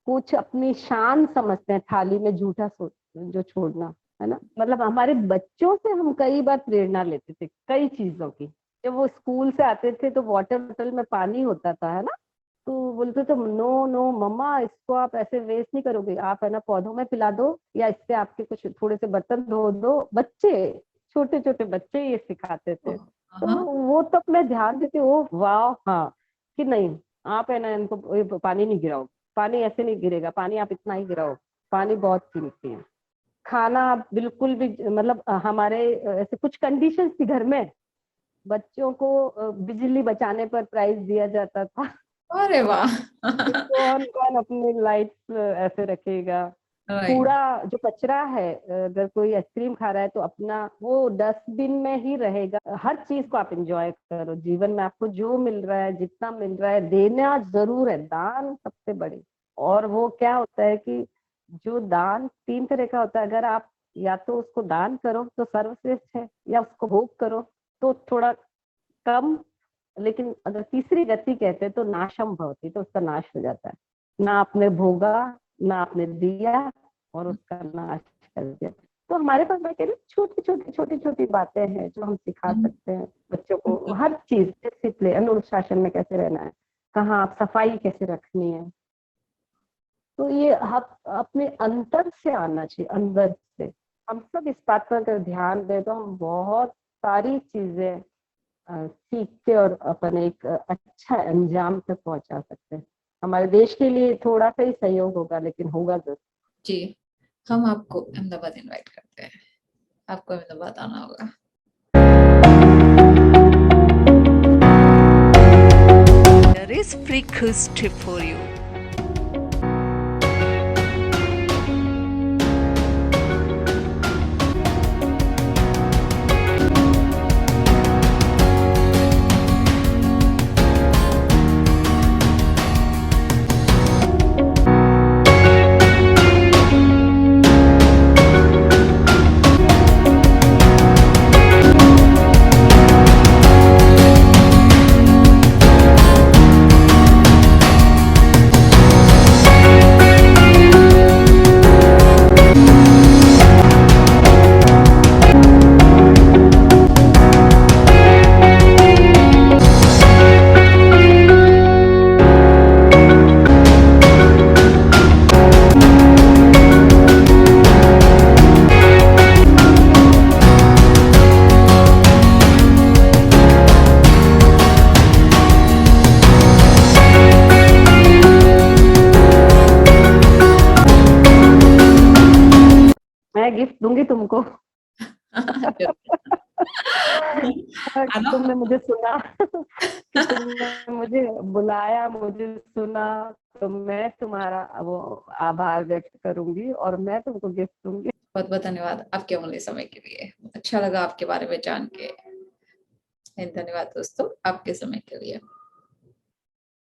कुछ अपनी शान समझते हैं, थाली में जूठा जो छोड़ना है ना, मतलब हमारे बच्चों से हम कई बार प्रेरणा लेते थे कई चीजों की। जब वो स्कूल से आते थे तो वाटर बोतल में पानी होता था, है ना, तो बोलते थे नो नो मम्मा, इसको आप ऐसे वेस्ट नहीं करोगे, आप है ना पौधों में पिला दो, या इससे आपके कुछ थोड़े से बर्तन धो दो। बच्चे, छोटे छोटे बच्चे ये सिखाते थे, तो वो तब मैं ध्यान देती हूँ, वाह, हाँ, कि नहीं आप है ना इनको पानी नहीं गिराओ, पानी ऐसे नहीं गिरेगा, पानी आप इतना ही गिराओ, पानी बहुत कीमती है। खाना आप बिल्कुल भी, मतलब हमारे ऐसे कुछ कंडीशंस थी घर में, बच्चों को बिजली बचाने पर प्राइज दिया जाता था। अरे वाह। कौन कौन अपनी लाइट ऐसे रखेगा। कूड़ा जो कचरा है, अगर कोई आइसक्रीम खा रहा है तो अपना वो डस्टबिन में ही रहेगा। हर चीज को आप एंजॉय करो, जीवन में आपको जो मिल रहा है, जितना मिल रहा है, देना जरूर है, दान सबसे बड़ी। और वो क्या होता है कि जो दान 3 तरह का होता है, अगर आप या तो उसको दान करो तो सर्वश्रेष्ठ है, या उसको भोग करो तो थोड़ा कम, लेकिन अगर तीसरी गति कहते हैं तो नाशम भवति, तो उसका नाश हो जाता है। ना आपने भोगा, ना आपने दिया, और उसका नाश कर दिया। तो हमारे पास बैठे छोटी छोटी बातें हैं जो हम सिखा सकते हैं बच्चों को। हर चीज, डिसिप्लिन, अनुशासन में कैसे रहना है, कहाँ आप सफाई कैसे रखनी है, तो ये अपने अंतर से आना चाहिए, अंदर से। हम सब इस बात पर अगर ध्यान दें तो हम बहुत सारी चीजें सीख के और अपन एक अच्छा अंजाम तक पहुंचा सकते हैं। हमारे देश के लिए थोड़ा सा ही सहयोग होगा, लेकिन होगा जरूर। जी, हम आपको अहमदाबाद इनवाइट करते हैं, आपको अहमदाबाद आना होगा। There is free cruise trip for you. मैं गिफ्ट दूंगी तुमको। आना। तुमने मुझे सुना, कि तुमने मुझे बुलाया, मुझे सुना, तो मैं तुम्हारा वो आभार व्यक्त करूंगी और मैं तुमको गिफ्ट दूंगी। बहुत बहुत धन्यवाद आपके अमूल्य समय के लिए। अच्छा लगा आपके बारे में जान के। धन्यवाद दोस्तों आपके समय के लिए।